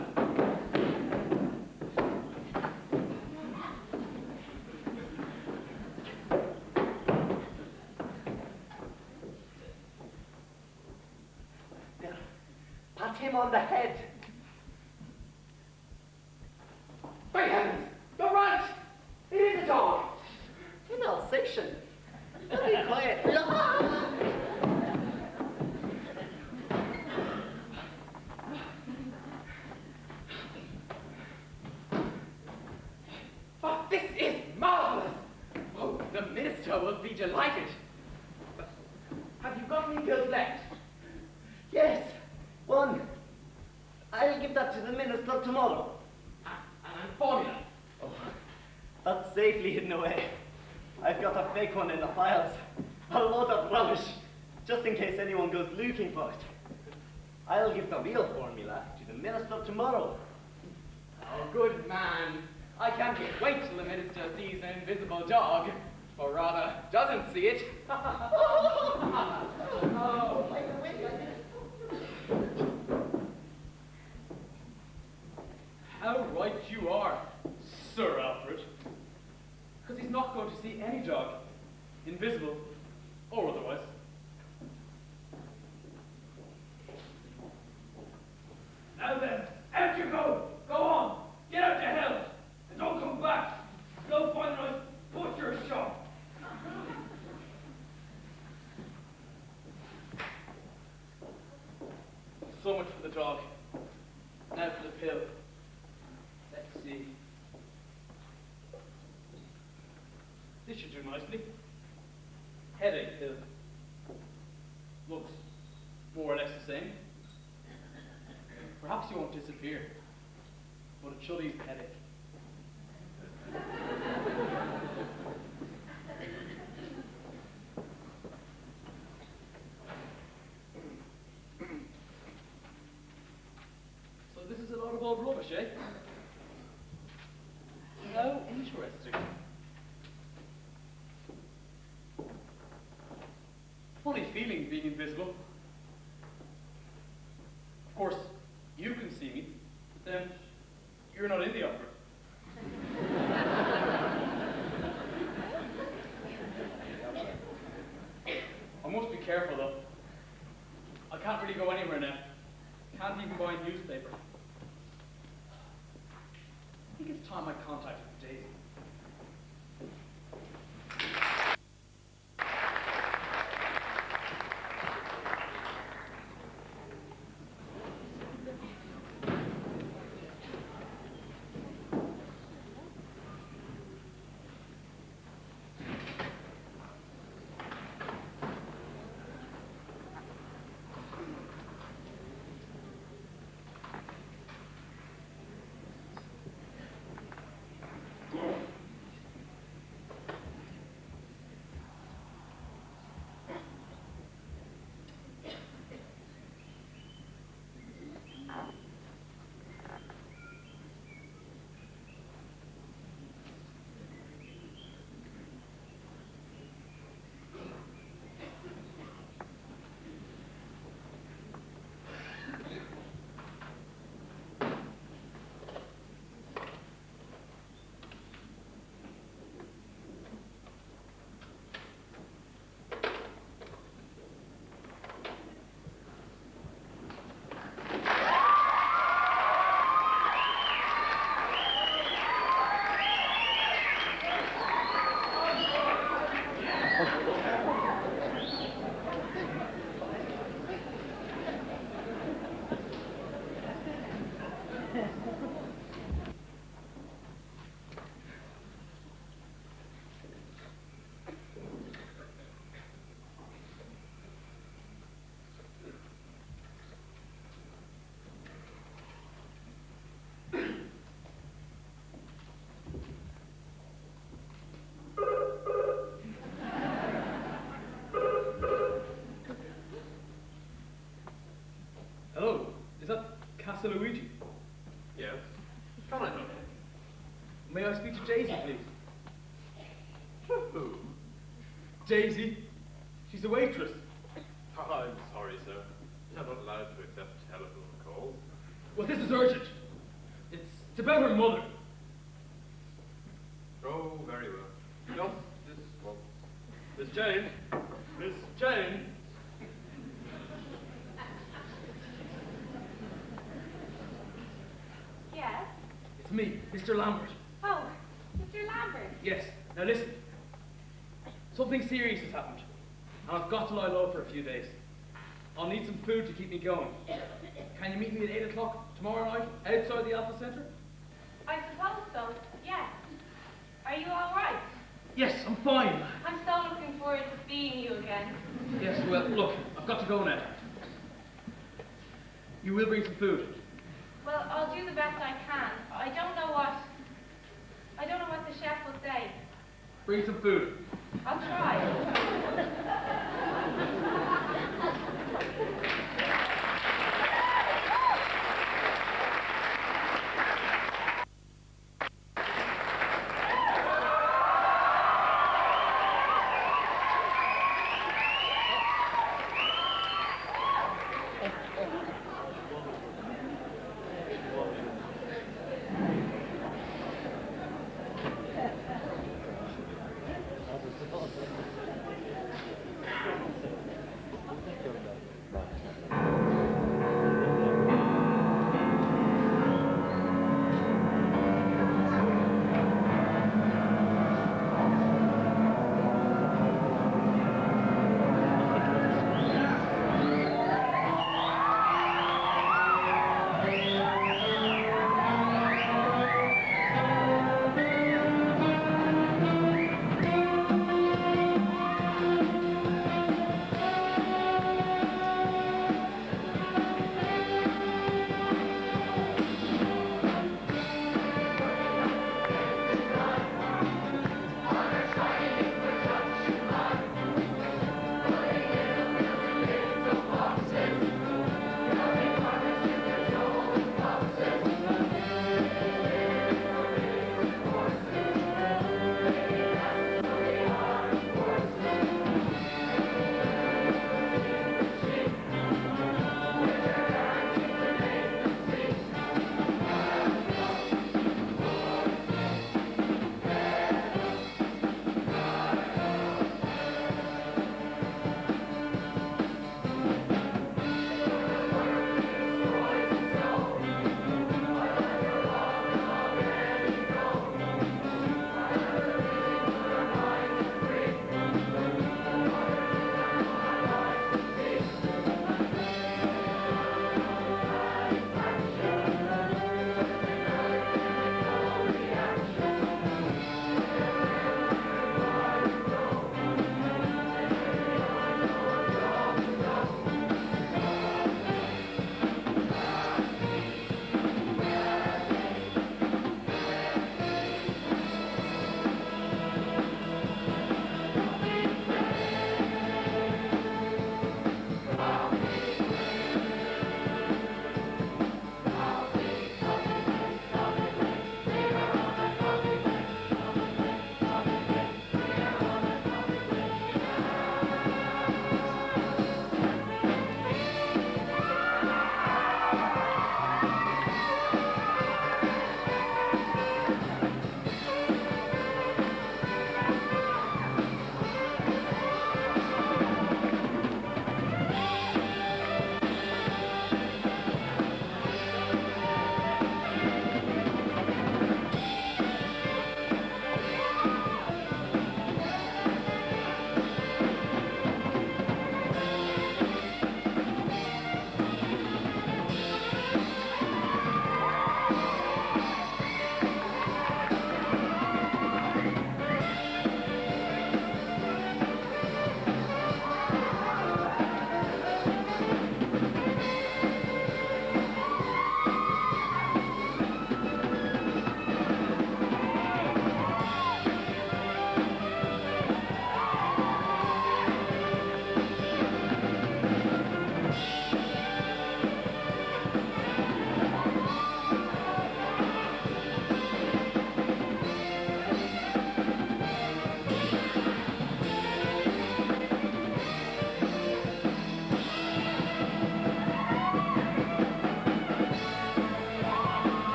There. Pat him on the head. By heavens! You're right! It is a dog! In Alsatian. Be quiet. Oh, this is marvelous! Oh, the minister will be delighted. But have you got any pills left? Yes, one. I'll give that to the minister tomorrow. And formula? Oh, that's safely hidden away. I've got a fake one in the files. A load of rubbish, just in case anyone goes looking for it. I'll give the real formula to the minister tomorrow. Oh, good man. I can't wait till the minister sees an invisible dog. Or rather, doesn't see it. Oh, by the way, right you are, Sir Alfred. Because he's not going to see any dog, invisible or otherwise. Now then, out you go! Go on! Get out to hell! And don't come back! Go find a nice butcher shop! So much for the dog. Now for the pill. Let's see. This should do nicely. Headache pill. Looks more or less the same. Perhaps you won't disappear, but it should ease the headache. So this is a lot of old rubbish, eh? How interesting. Funny feeling being invisible. Of course, you can see me, but then you're not in the opera. I must be careful though. I can't really go anywhere now. Can't even buy a newspaper. I think it's time I contacted Daisy. Hello, is that Casa Luigi? Yes. Can I help you? May I speak to Daisy, please? Who? Daisy. She's a waitress. I'm sorry, sir. I'm not allowed to accept telephone calls. Well, this is urgent. It's about her mother. Oh, very well. Just this once. Miss Jane? Miss Jane? Yes? It's me, Mr. Lambert. Oh, Mr. Lambert. Yes. Now listen. Something serious has happened, and I've got to lie low for a few days. I'll need some food to keep me going. Can you meet me at 8 o'clock tomorrow night outside the Alpha Centre? I suppose so, yes. Are you all right? Yes, I'm fine. I'm so looking forward to seeing you again. Yes, well, look, I've got to go now. You will bring some food. Well, I'll do the best I can. I don't know what the chef will say. Bring some food. I'll try.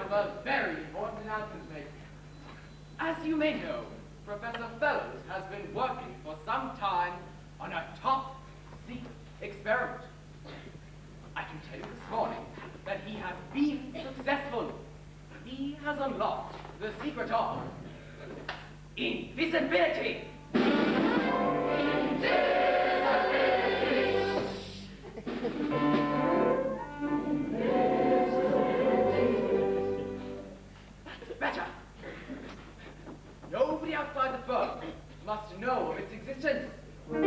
have a very important announcement to make. As you may know, Professor Fellows has been working for some time on a top secret experiment. I can tell you this morning that he has been successful. He has unlocked the secret of invisibility. That's better. Nobody outside the firm must know of its existence. We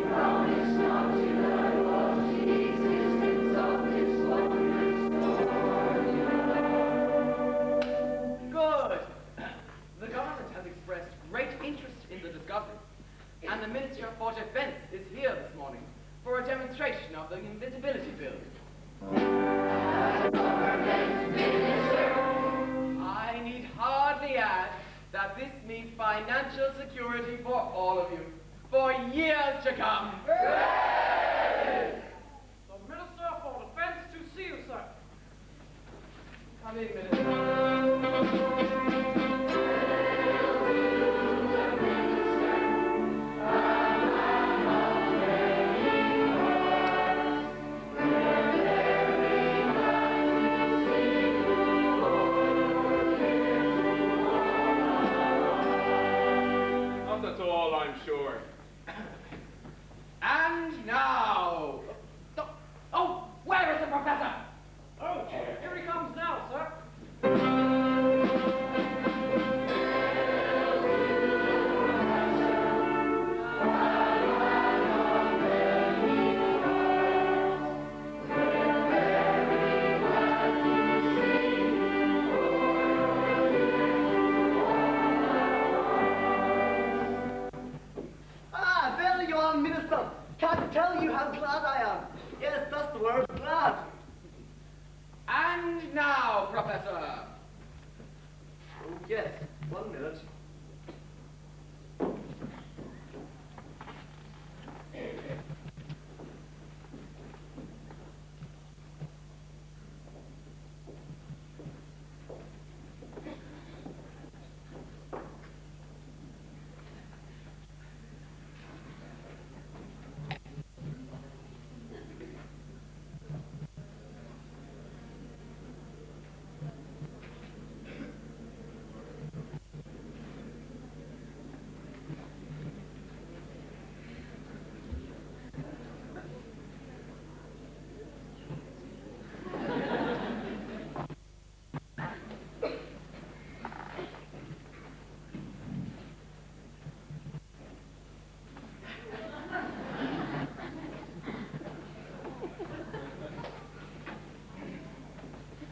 promise not to learn of the existence of this wondrous formula. Good. The government has expressed great interest in the discovery, and the Minister for Defense is here this morning for a demonstration of the invisibility bill. I need hardly add that this means financial security for all of you, for years to come. The Minister for Defense to see you, sir. Come in, Minister. Not at all, I'm sure. And now... Oh, where is the professor? Oh, here he comes now, sir. Ah, there you are, Minister. Can't tell you how glad I am. Yes, that's the word, glad. And now, Professor. Oh, yes, 1 minute.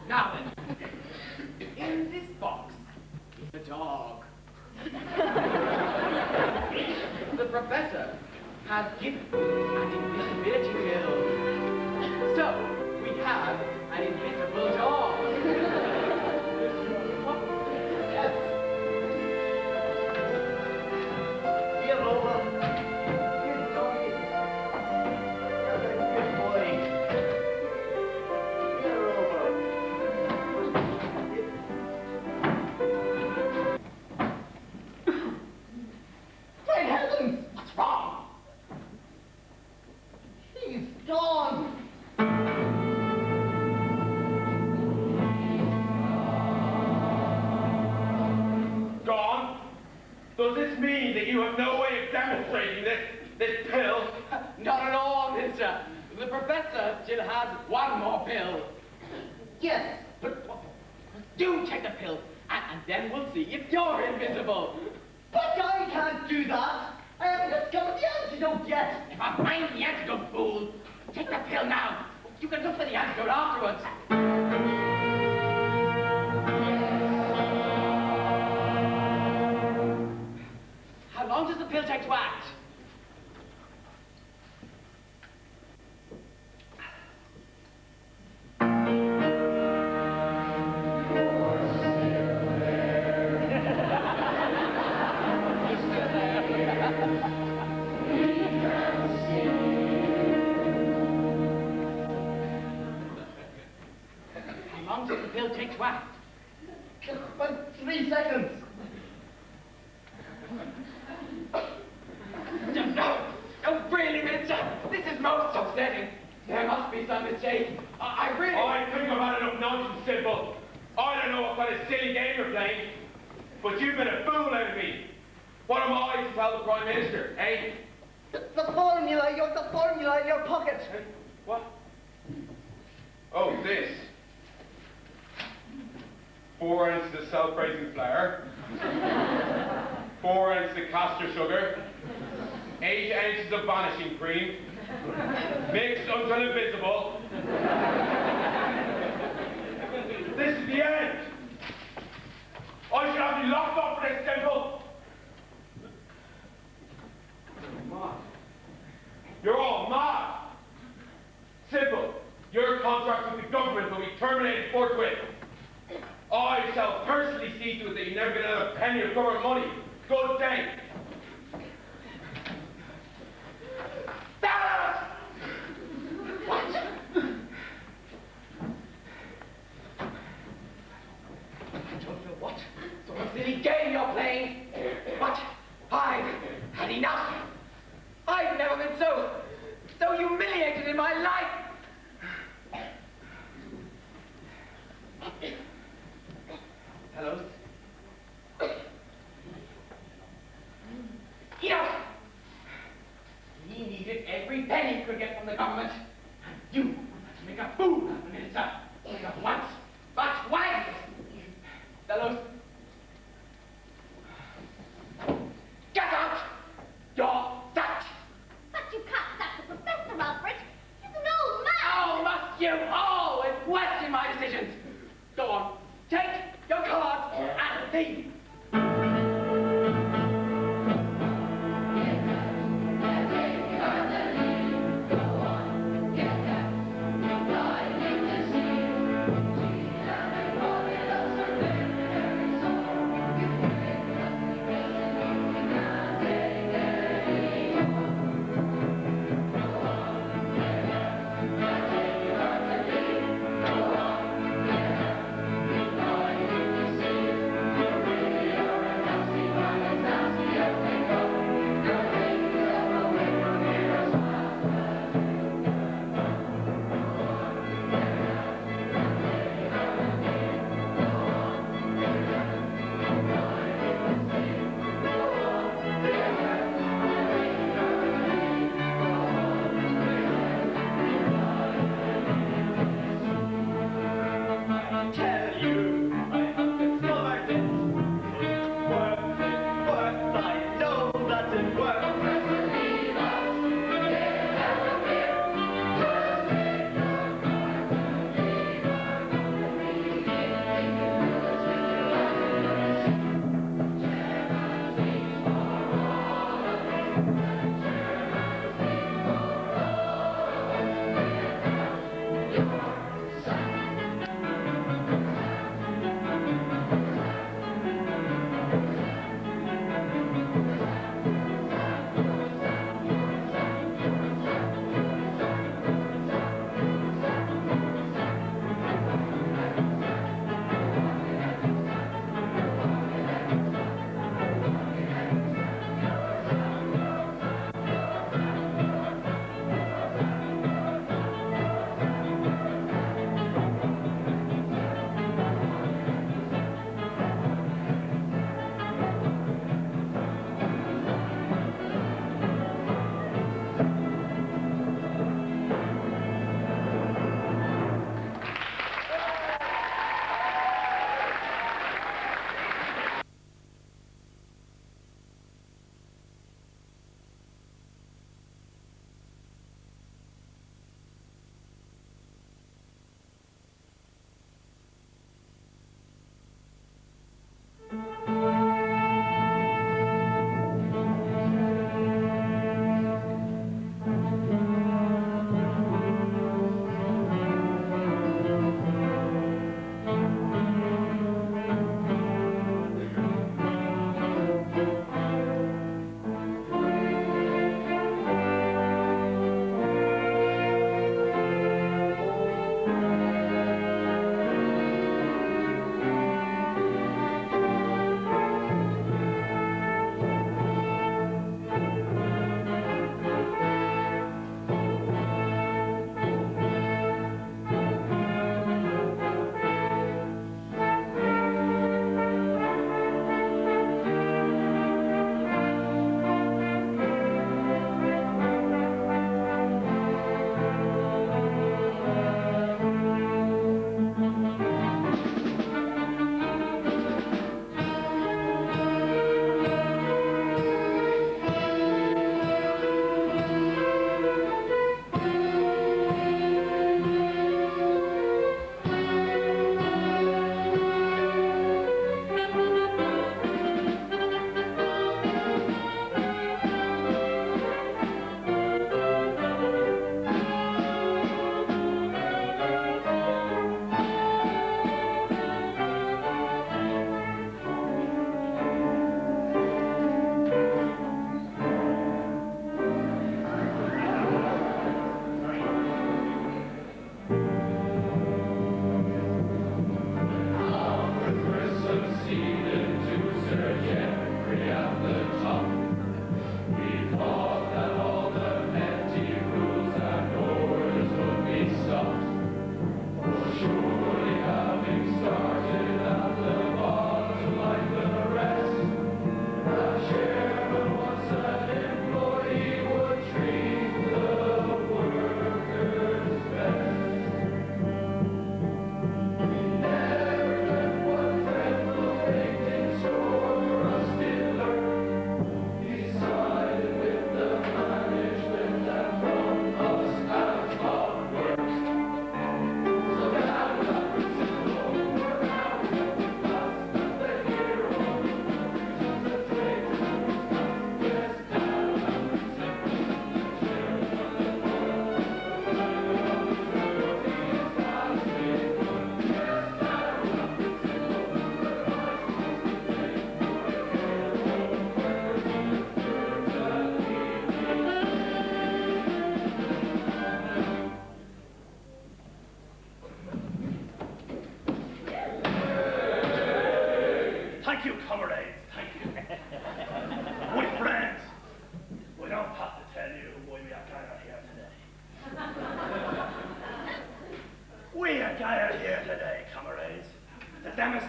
Now then, in this box is a dog. The professor has given an invisibility pill. So, we have an invisible dog. Yes. Here, Rover. Good doggy. You're a good boy. Here, Rover. Great heavens! What's wrong? He's gone. Gone? Does this mean that you have no way of demonstrating this pill? Not at all, mister. The professor still has one more pill. Yes, But do take the pill, and then we'll see if you're invisible. but I can't do that. I haven't discovered the antidote yet. Never mind the antidote, fool. Take the pill now. You can look for the antidote afterwards. How long does the pill take to act? will take to act. But 3 seconds. No, really, mister, this is most upsetting. There must be some mistake. I really... I think I've had enough nonsense, Simple. I don't know what kind of silly game you're playing, but you've been a fool out of me. What am I to tell the Prime Minister, eh? The formula in your pocket. What? Oh, this. 4 ounces of self-raising flour, 4 ounces of castor sugar, 8 ounces of vanishing cream, mixed until invisible. This is the end. I should have you locked up for this, Simple. You're all mad. Simple. Your contract with the government will be terminated forthwith. I shall personally see to it that you never get another penny of government money. Good day. What? What? Sort of silly game you're playing? What? I've had enough. I've never been so humiliated in my life. Hello? Enough! He needed every penny he could get from the government. You make a fool of the minister. Not once, but twice. Fellows, get out! You're sacked! But you can't sack the professor, Alfred. He's an old man. Oh, must you always question my decisions? Go on, take your cards and leave.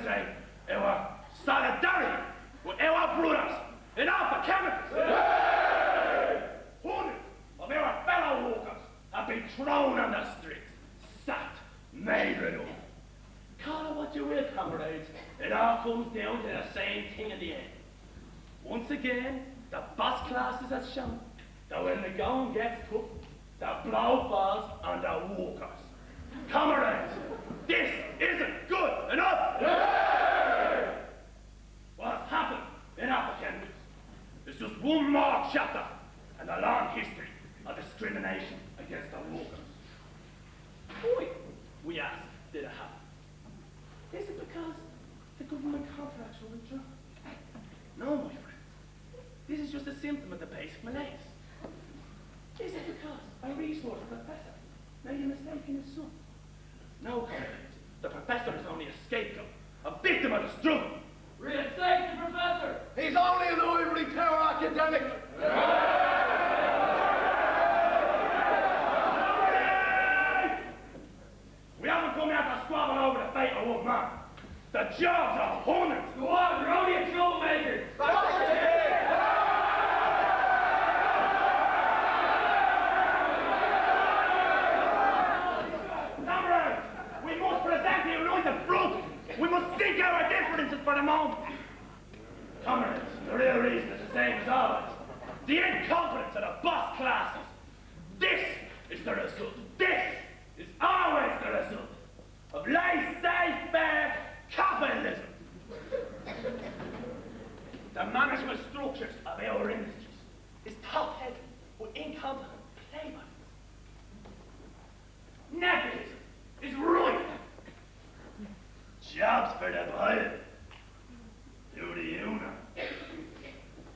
say our solidarity with our brothers in our chemicals. Hundreds of our fellow workers have been thrown on the streets, sacked, made rid of. Call it what you will, comrades, it all comes down to the same thing in the end. Once again, the boss classes has shown that when the going gets tough, the blow falls on the workers. Comrades, this isn't good enough! What's happened in African is just one more chapter in the long history of discrimination against the workers. Why, we ask, did it happen? Is it because the government contracts were withdrawn? No, my friends. This is just a symptom of the basic malaise. Is it because a resource professor made a mistake in his son? No, comrades. The professor is only a scapegoat, a victim of the struggle. Reinstate the professor! He's only an ivory tower academic! We haven't come out to squabble over the fate of one man. The jobs are hundreds. Go on, you're only a troublemaker. Comrades, we must present the united front. We must seek our differences for the moment. Comrades, the real reason is the same as always. The incompetence of the boss classes. This is the result. This is always the result of laissez-faire capitalism. The management structures of our industries is top-heavy with incompetent playboys. Nepotism is ruined. Jobs for the violent. To the union.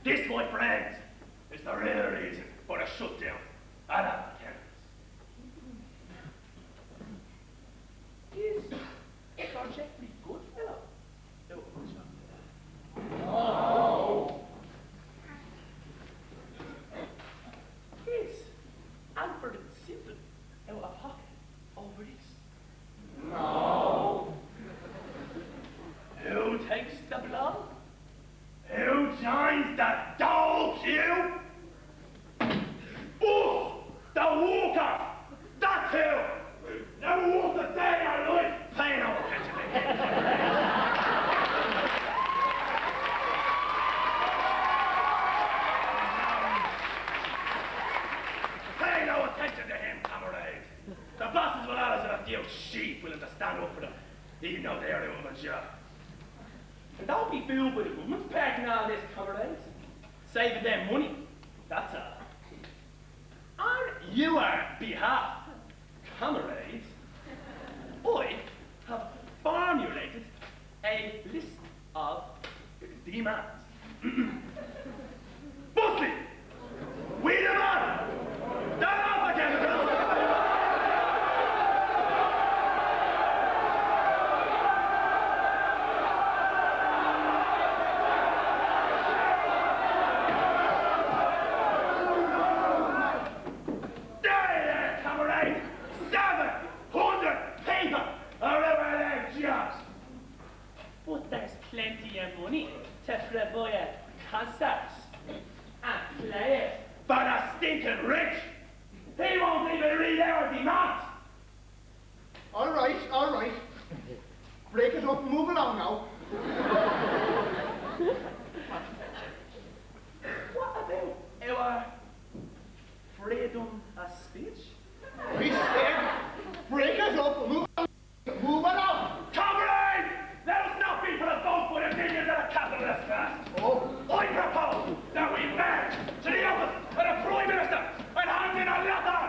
This, my friends, is the real reason for the shutdown at African. Is Project Be Good Fellow? No. Is Alfred and Simple out of pocket over this? No. Who takes the blow? Who joins the dole queue? Us, the worker! That's who! Never walked a day in our life paying no attention to him. Pay no attention to him, comrades. The bosses will always have a few sheep willing to stand up for them, even though they're doing the job. And don't be fooled by the government's packing all this, comrades. Saving them money, that's all. On your behalf, comrades, I have formulated a list of demands. Firstly, we demand that plenty of money to provide concerts and players for the stinking rich. He won't even read our demands. All right. Break it up and move along now. What about our freedom of speech? We said, break it up and move along. Comrades, let us not be for the vote for the opinions of the capitalist class. I propose that we march to the office of the Prime Minister and hand in a letter.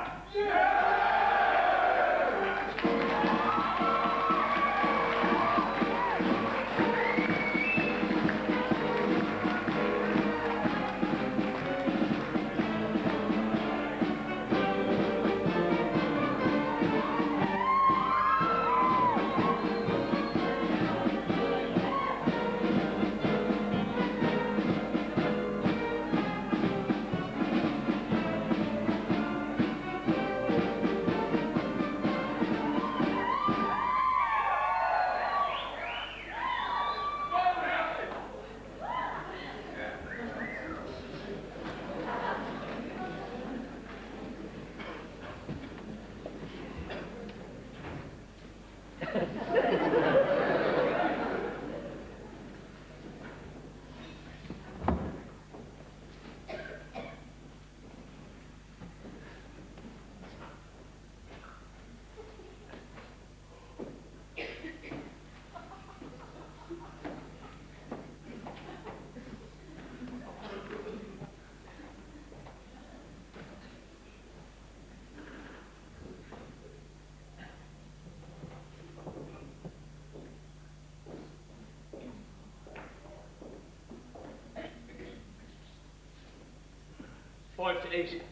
5 to 8.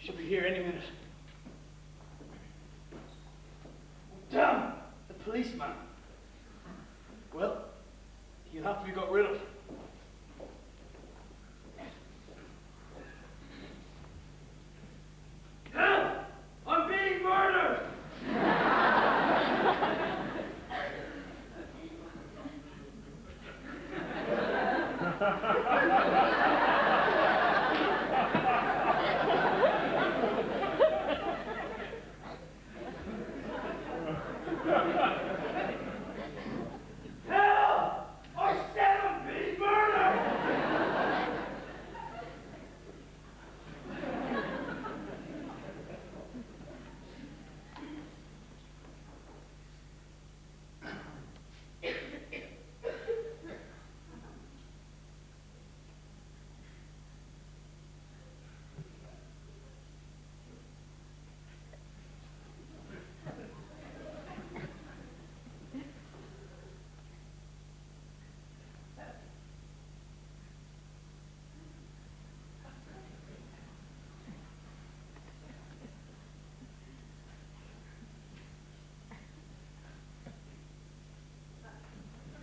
Should be here any minute. Damn! The policeman. Well, he'll have to be got rid of. Help! I'm being murdered! Help! I said I'm being murdered!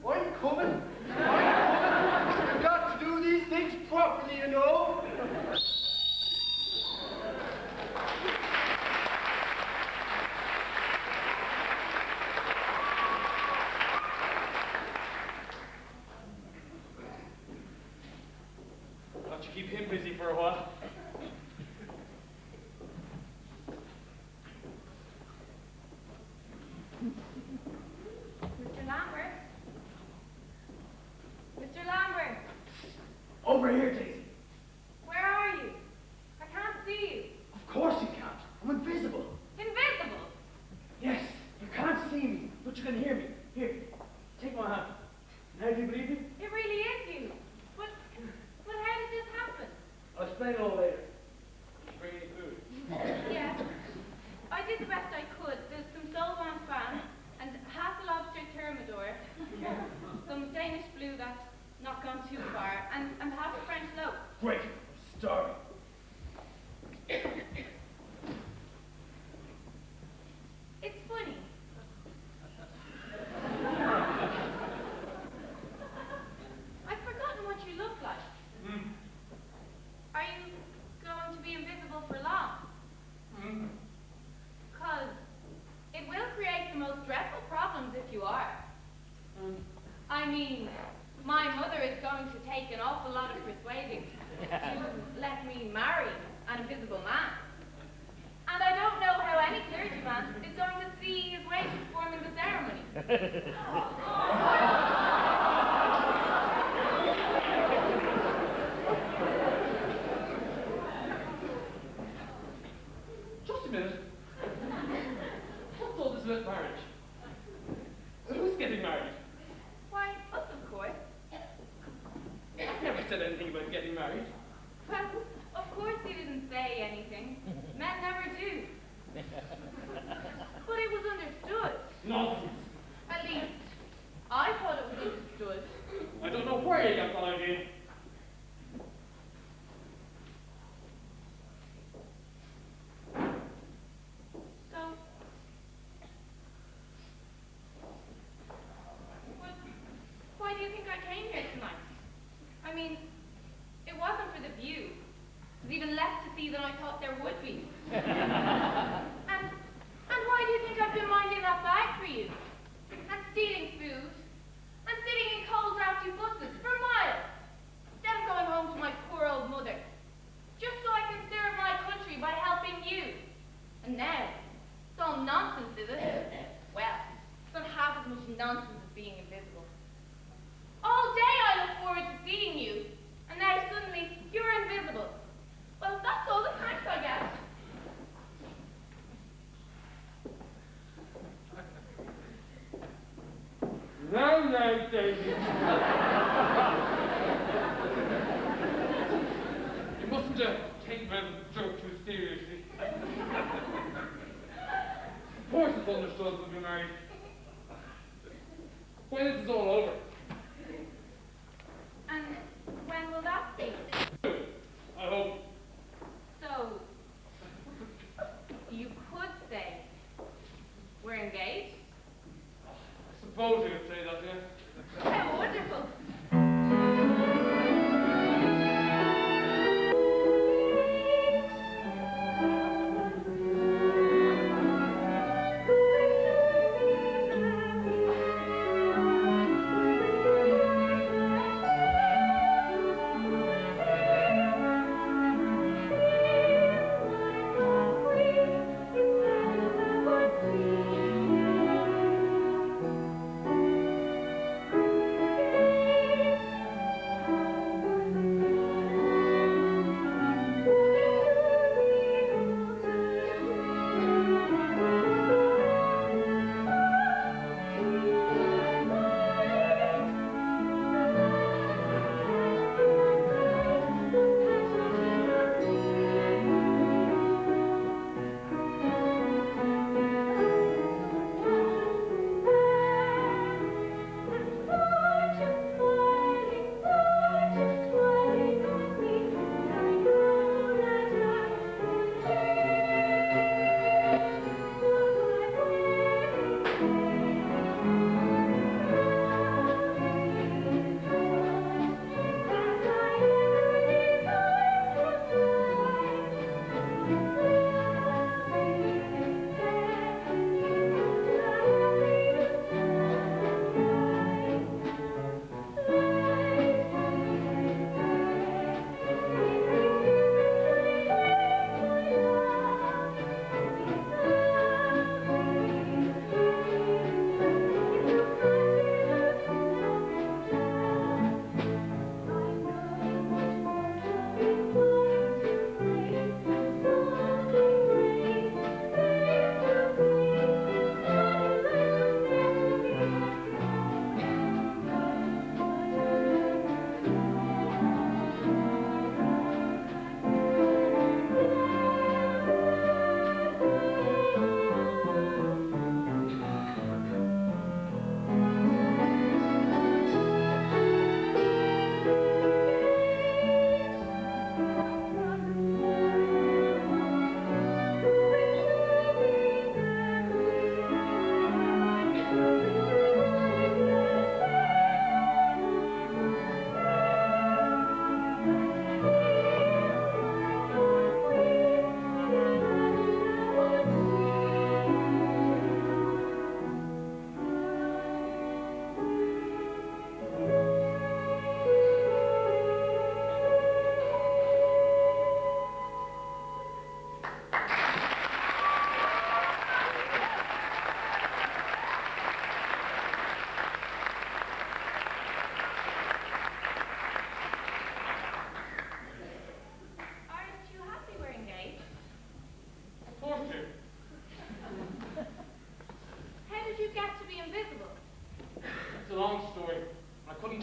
I'm coming. You've got to do these things properly, you know. Thought you keep him busy for a while. Mr. Lambert? Mr. Lambert, Over here, Daisy. where are you? I can't see you. Of course you can't. I'm invisible. Invisible? Yes, you can't see me, but you can hear me. Here, take my hand. Now do you believe me? It really is you. But how did this happen? I'll explain it all later. Bring any food. Yeah. I did the best I could. There's some Solvan fan and half a lobster thermidor, some Danish blue that's not gone too far, and half a French loaf. Great. Starving. It's funny. I've forgotten what you look like. Are you going to be invisible for long? Because it will create the most dreadful problems if you are. I mean, my mother is going to take an awful lot of persuading to let me marry an invisible man. And I don't know how any clergyman is going to see his way to performing the ceremony. Just a minute. What's all this about marriage? Who's getting married? Why, us, of course. I've never said anything about getting married. Well, of course he didn't say anything. Men never do. But it was understood. Nonsense. At least, I thought it was understood. I don't know where you got that idea. So, why do you think I came here tonight? I mean, it wasn't for the view. It was even less to see than I thought there would be. And why do you think I've been minding that bag for you? And stealing food? And sitting in cold, drafty buses for miles? Instead of going home to my poor old mother. Just so I can serve my country by helping you. And now, it's all nonsense, is it? Well, it's not half as much nonsense as being invisible. All day I look forward to seeing you, and now suddenly you're invisible. Well, that's all the thanks I get. Now, Daisy. You mustn't take my joke too seriously. Of course it's understood we'll be married. When this is all over. And when will that be? I hope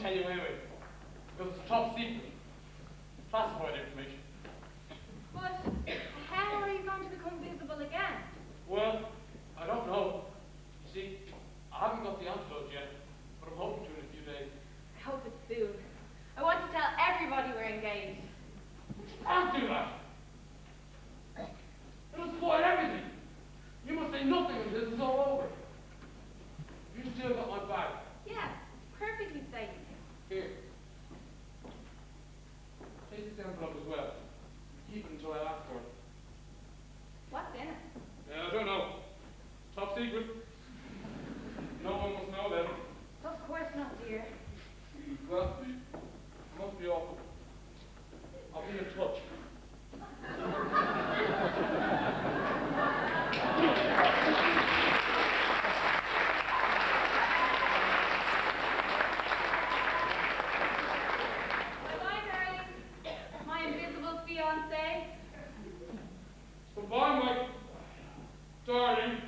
tell you anyway, because it's top secret, classified information. But how are you going to become visible again? Well, I don't know. You see, I haven't got the antidote yet, but I'm hoping to in a few days. I hope it's soon. I want to tell everybody we're engaged. Can't do that. It'll spoil everything. You must say nothing until this is all over. You still got my bag. Yeah, perfectly safe. Here. Take this envelope as well. Keep it until I ask for it. What's in it? I don't know. Top secret. No one must know then. Of course not, dear. Well, it must be awful. I'll be in touch. Bye-bye, darling. My invisible fiancé. Goodbye, my darling.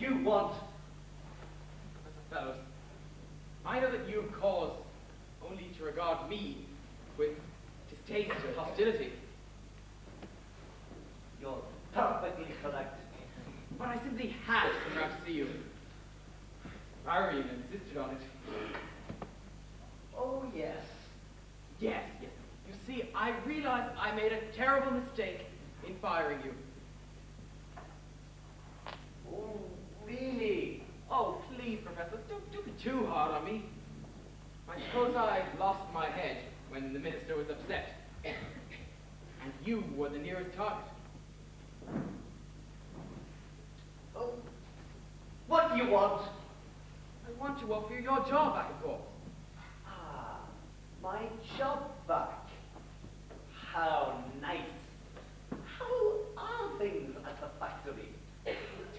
you want? Fellows, I know that you cause only to regard me with distaste and hostility. You're perfectly correct. But I simply had to come round to see you. Marion insisted on it. Oh, yes. Yes. You see, I realized I made a terrible mistake in firing you. Oh, really? Oh, please, Professor, don't be too hard on me. I suppose I lost my head when the minister was upset. And you were the nearest target. Oh, what do you want? I want to offer you your job back, of course. Ah, my job back. How nice. How are things at the factory?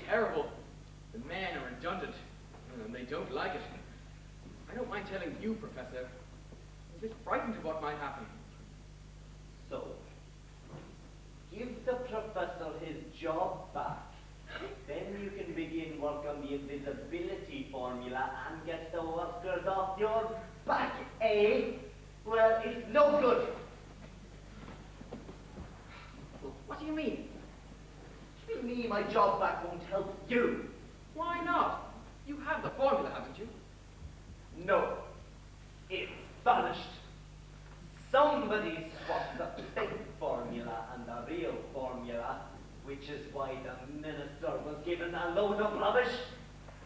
Terrible. The men are redundant, and they don't like it. I don't mind telling you, Professor. I'm a bit frightened of what might happen. So, give the professor his job back. Then you can begin work on the invisibility formula and get the workers off your back, eh? Well, it's no good. What do you mean? What do you mean my job back won't help you? Why not? You have the formula, haven't you? No. It's vanished. Somebody swapped the fake formula and the real formula, which is why the minister was given a load of rubbish.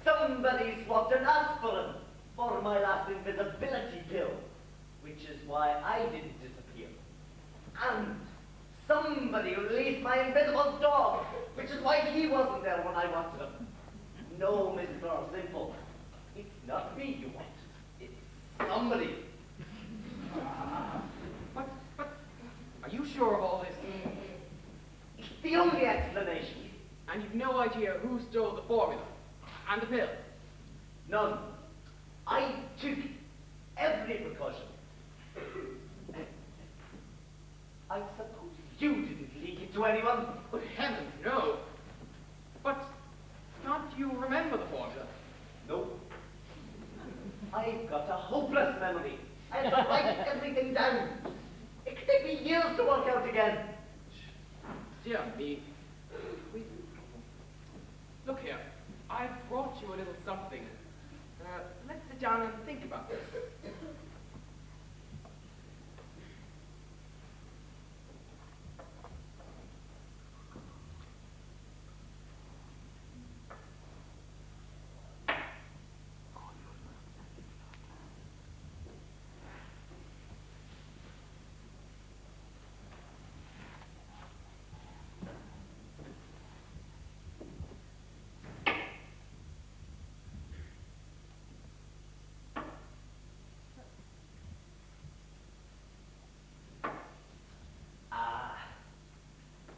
Somebody swapped an aspirin for my last invisibility pill, which is why I didn't disappear. And somebody released my invisible dog, which is why he wasn't there when I wanted him. No, Mr. Simple, it's not me you want. It's somebody. But, are you sure of all this? It's the only explanation. And you've no idea who stole the formula and the pill? None. I took every precaution. I suppose you didn't leak it to anyone? Good heavens, no. But can't you remember the formula? No. I've got a hopeless memory. I have to write everything down. It could take me years to work out again. Dear me. Look here, I've brought you a little something. Let's sit down and think about this.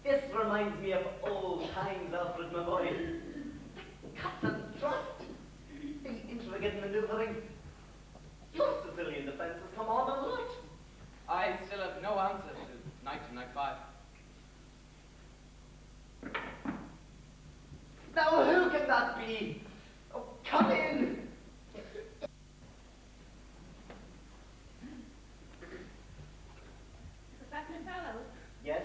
This reminds me of old times, Alfred, my boy. Cut and thrust, the intricate maneuvering. Your Sicilian defense has come on a lot. I still have no answer to night and night 5. Now who can that be? Oh, come in! Professor Fellows? Yes?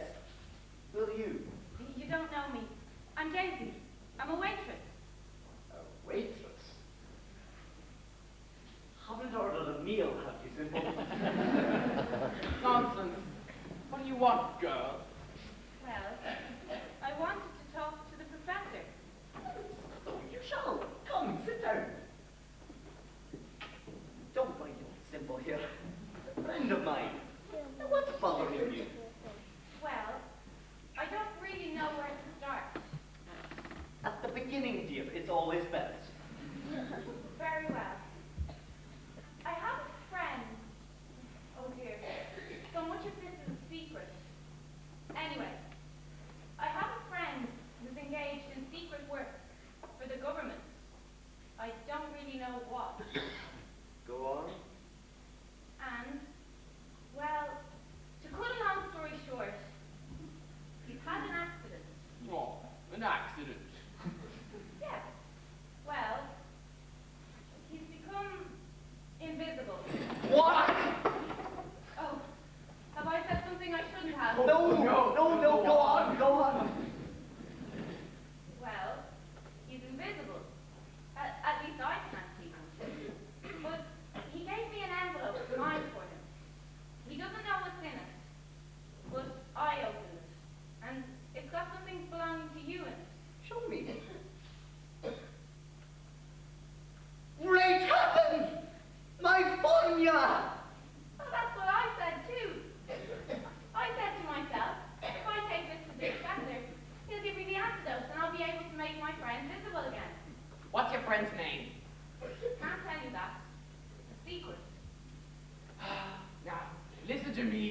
Who are you? You don't know me. I'm Daisy. I'm a waitress. A waitress? Haven't ordered a meal, have you, Simple? Nonsense. What do you want, girl? Well, I wanted to talk to the professor. So you shall. Come, sit down. Don't mind old Simple here. A friend of mine. Now, what's bothering you? Well, I don't really know where to start. At the beginning, dear, it's always best. Very well. I have a friend. Oh dear. So much of this is a secret.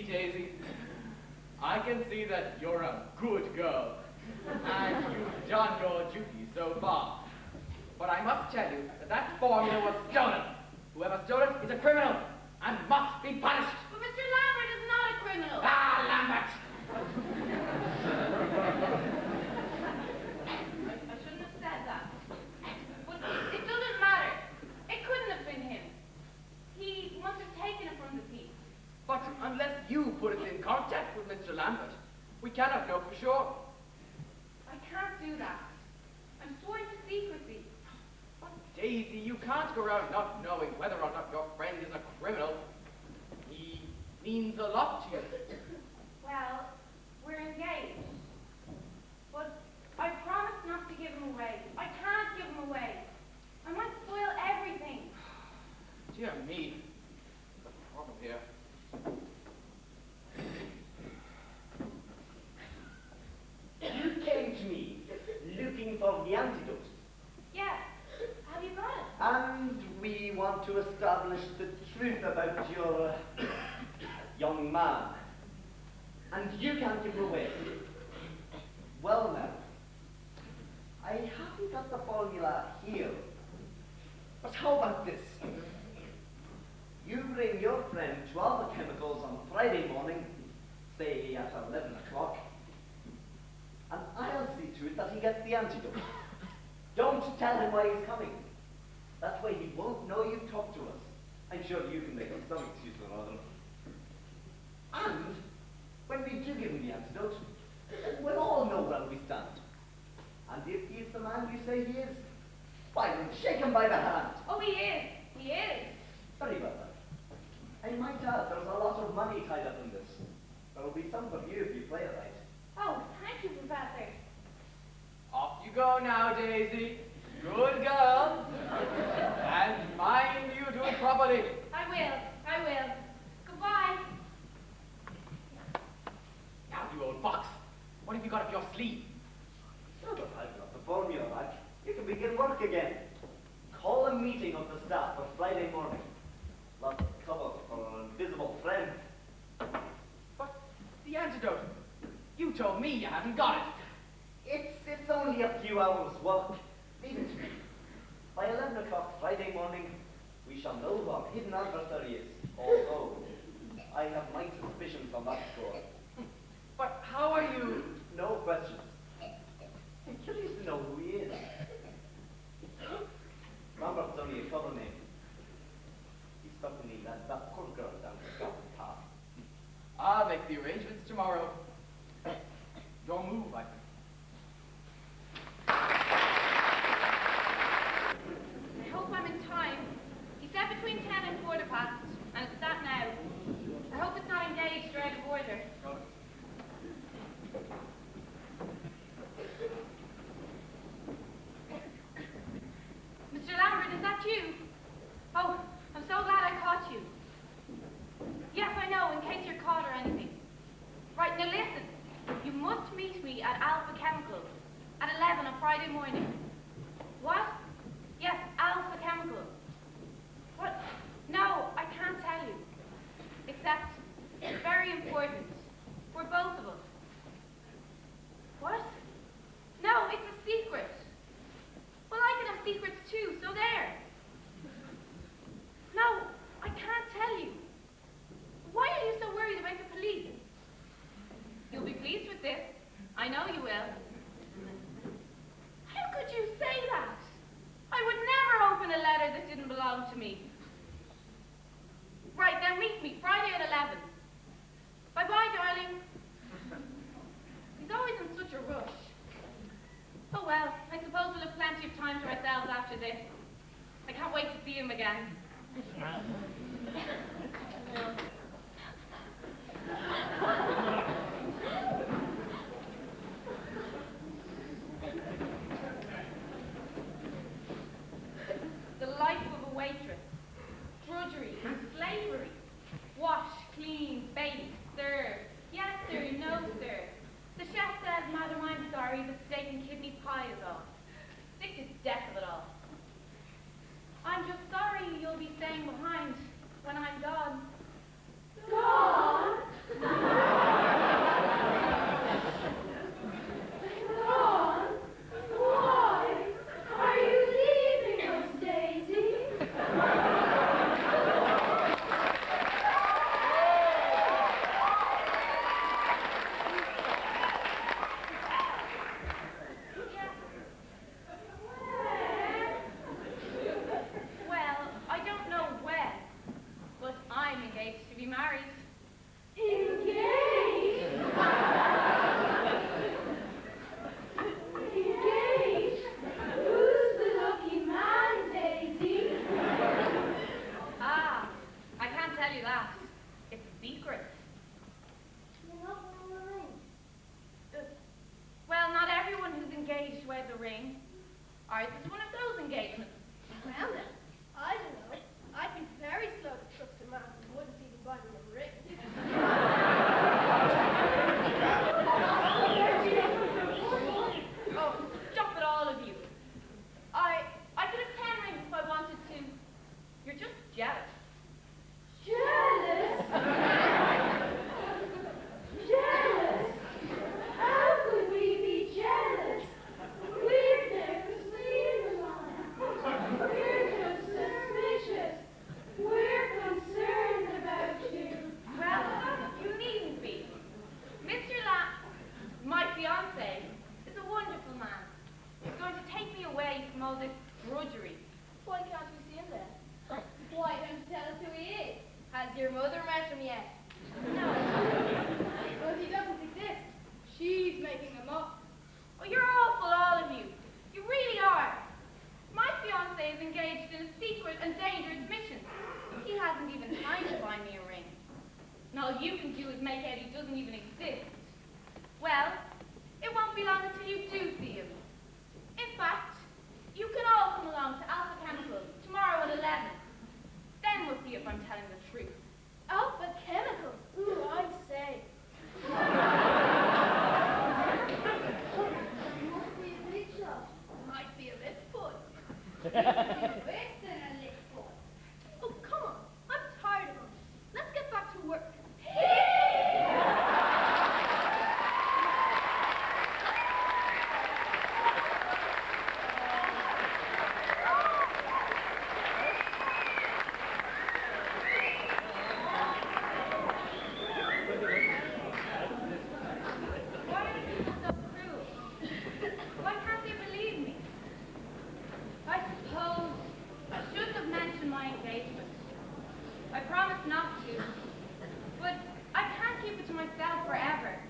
Daisy. I can see that you're a good girl, and you've done your duty so far. But I must tell you that that formula was stolen. Whoever stole it is a criminal and must be punished. But Mr. Lambert is not a criminal. Ah, Lambert! I shouldn't have said that. But it doesn't matter. It couldn't have been him. He must have taken it from the thief. But unless you put us in contact with Mr. Lambert, we cannot know for sure. I can't do that. I'm sworn to secrecy. But Daisy, you can't go around not knowing whether or not your friend is a criminal. He means a lot to you. Well, we're engaged. But I promised not to give him away. I can't give him away. I might spoil everything. Dear me, the problem here. You came to me looking for the antidote. Yes. Have you got it? And we want to establish the truth about your young man. And you can't give it away. Well now, I haven't got the formula here. But how about this? You bring your friend to all the chemicals on Friday morning, say at 11 o'clock, and I'll see to it that he gets the antidote. Don't tell him why he's coming. That way he won't know you've talked to us. I'm sure you can make up some excuse or other. And when we do give him the antidote, we'll all know where we stand. And if he's the man you say he is, why then shake him by the hand. Oh, he is. He is. Very well then. I might add there's a lot of money tied up in this. There'll be some for you if you play it right. Oh, thank you, Professor. Off you go now, Daisy. Good girl. And mind you do it properly. I will. I will. Goodbye. Now, you old fox. What have you got up your sleeve? Oh, but I've got the formula back. You can begin work again. Call a meeting of the staff for Friday morning. Lots of cover for an invisible friend. But the antidote. You told me you hadn't got it. It's only a few hours' work. Leave it to me. By 11 o'clock Friday morning, we shall know who our hidden adversary is. Although, I have my suspicions on that score. But how are you? No questions. I'm curious to know who he is. Lambert's only a cover name. He's stuck to me, that poor girl down the path. I'll make the arrangements tomorrow. Your move, I think. I hope I'm in time. He said between 10 and 4 past, and it's that now. I hope it's not engaged or out of order. Mr. Lambert, is that you? Oh, I'm so glad I caught you. Yes, I know, in case you're caught or anything. Right, now listen. You must meet me at Alpha Chemicals at 11 on Friday morning. What? Yes, Alpha Chemicals. What? No, I can't tell you. Except, it's very important. For both of us. What? No, it's a secret. Well, I can have secrets too, so there. No, I can't tell you. Why are you so worried about the police? You'll be pleased with this. I know you will. How could you say that? I would never open a letter that didn't belong to me. Right, now meet me, Friday at 11. Bye-bye, darling. He's always in such a rush. Oh well, I suppose we'll have plenty of time to ourselves after this. I can't wait to see him again. The life of a waitress. Drudgery and slavery. Wash, clean, bake, serve. Yes, sir, no, sir. The chef says, Madam, I'm sorry, the steak and kidney pie is off. Sick to death of it all. I'm just sorry you'll be staying behind. Ours is one of those engagements. Well then, I don't know. I'd be very slow to trust a man who wouldn't even buy me a ring. Oh, stop it, all of you. I could have 10 rings if I wanted to. You're just jealous. Jealous? Jealous? How could we be jealous? We're never seen one. We're just suspicious. We're concerned about you. Well, you needn't be. Mr. My fiancé, is a wonderful man. He's going to take me away from all this drudgery. Why can't we see him then? Why don't you tell us who he is? Has your mother met him yet? No. Well, he doesn't exist. She's making him up. Oh, you're awful, all of you. You really are. My fiancé is engaged in a secret and dangerous mission. He hasn't even time to buy me a ring. And all you can do is make out he doesn't even exist. Well, it won't be long until you do see him. In fact, you can all come along to Alpha Chemicals tomorrow at 11. Then we'll see if I'm telling the truth. Alpha Chemicals? Ooh, I say. Must be a big shot. Might be a bit fun. Worse than a lit fun. Oh, come on. I'm tired of him. Let's get back to work. Why are people so cruel? Why can't they believe me? I suppose I shouldn't have mentioned my engagement. I promised not to, but I can't keep it to myself forever.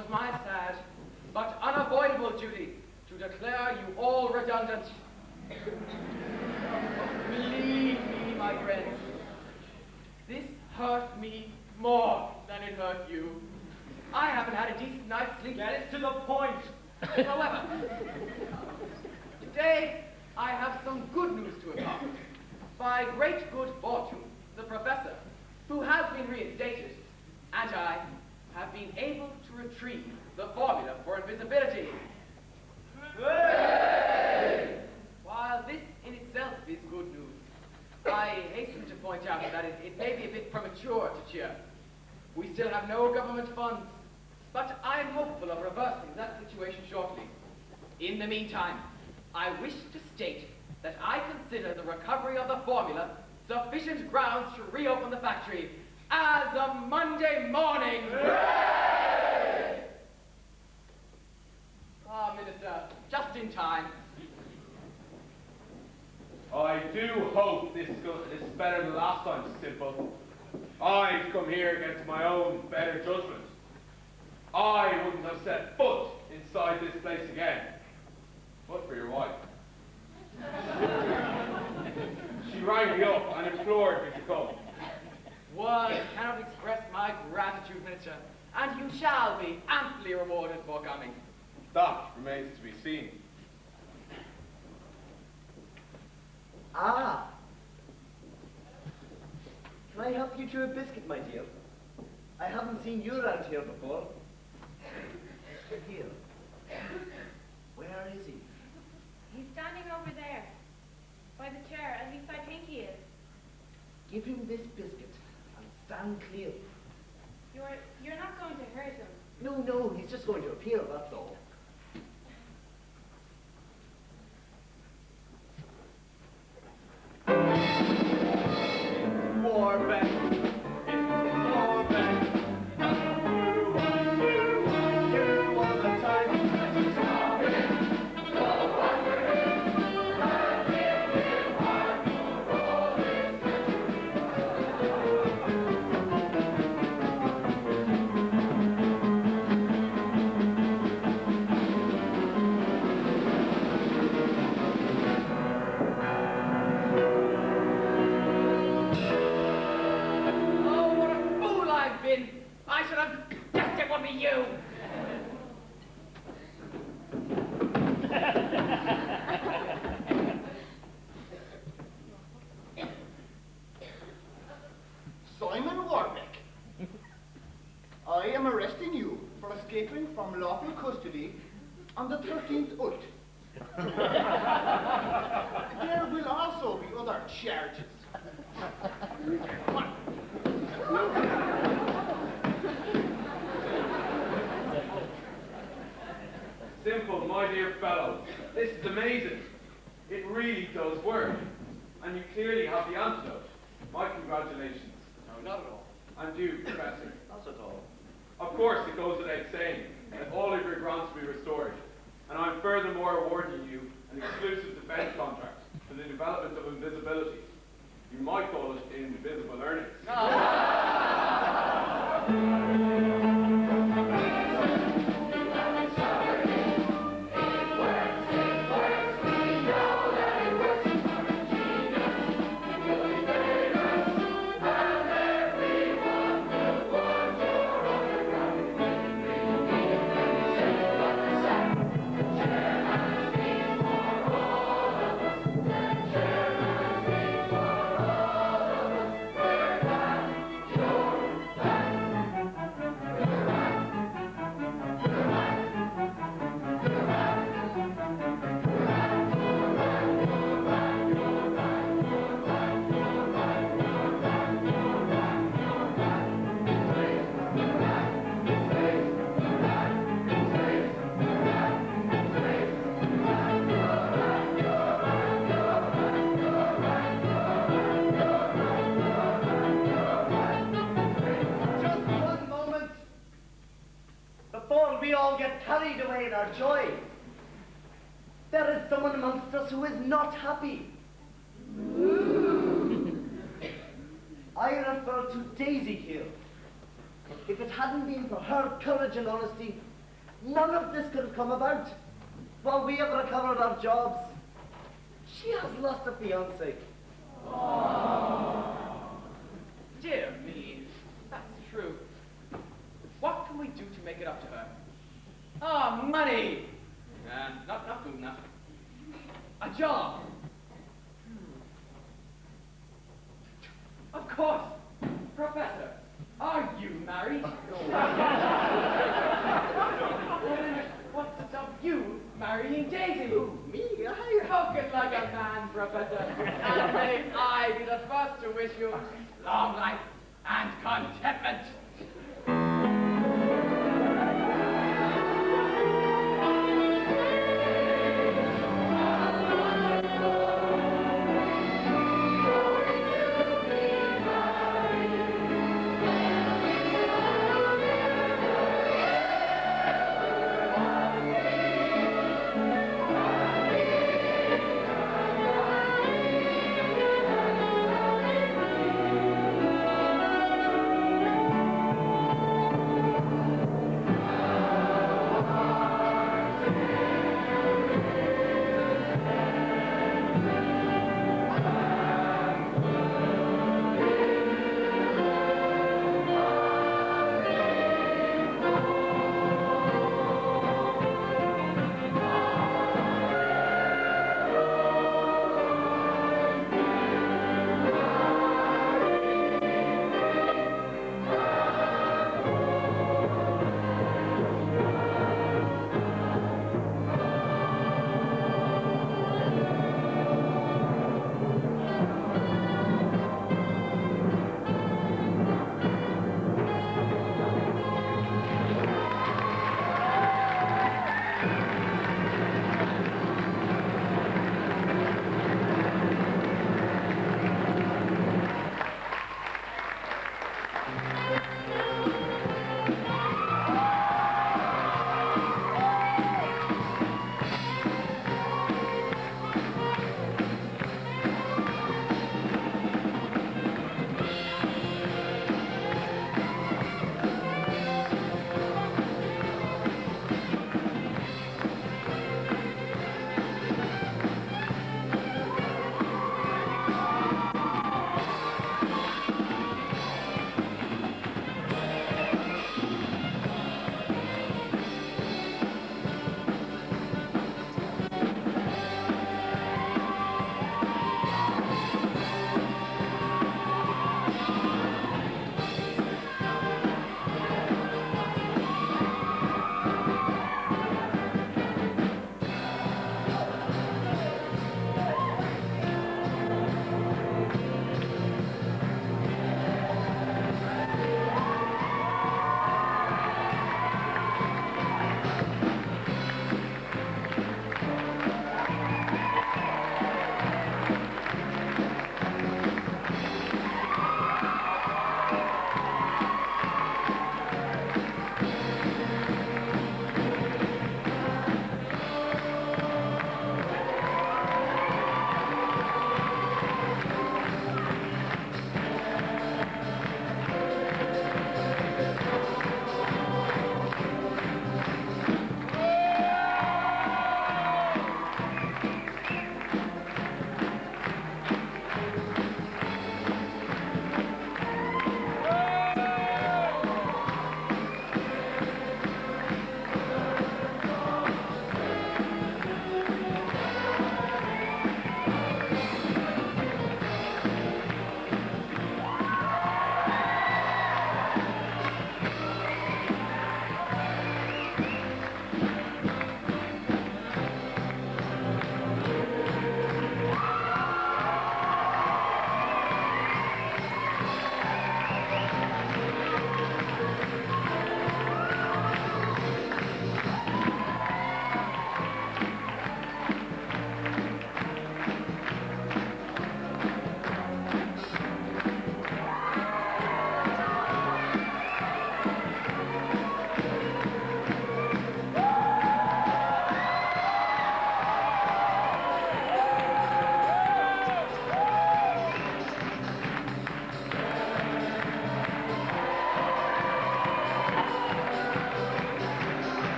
was my sad but unavoidable duty to declare you all redundant. Believe me, my friends, this hurt me more than it hurt you. I haven't had a decent night's sleep. Get to the point. However, today I have some good news to impart. By great good fortune, the professor, who has been reinstated, and I have been able to retrieve the formula for invisibility. Hooray! While this in itself is good news, I hasten to point out that it may be a bit premature to cheer. We still have no government funds, but I am hopeful of reversing that situation shortly. In the meantime, I wish to state that I consider the recovery of the formula sufficient grounds to reopen the factory as a Monday morning. Hooray! Ah, Minister, just in time. I do hope this is better than last time, Simple. I've come here against my own better judgment. I wouldn't have set foot inside this place again, but for your wife. She rang me up and implored me to come. Words cannot express my gratitude, Minister, and you shall be amply rewarded for coming. That remains to be seen. Ah! Can I help you to a biscuit, my dear? I haven't seen you around here before. Here. Where is he? He's standing over there, by the chair. At least I think he is. Give him this biscuit and stand clear. You're not going to hurt him. No, he's just going to appear, that's all. Warbeck. I should have guessed it would be you. Simon Warbeck, I am arresting you for escaping from lawful custody on the 13th ult. There will also be other charges. Come on. Simple, my dear fellow, this is amazing. It really does work. And you clearly have the antidote. My congratulations. No, not at all. And you, Professor. Not at all. Of course, it goes without saying that all of your grants will be restored. And I'm furthermore awarding you an exclusive defense contract for the development of invisibility. You might call it invisible earnings. Carried away in our joy. There is someone amongst us who is not happy. I refer to Daisy here. If it hadn't been for her courage and honesty, none of this could have come about. While we have recovered our jobs, she has lost a fiancé. Dear me, that's true. What can we do to make it up to her? Ah, money! Not good enough. A job! Of course! Professor, are you married?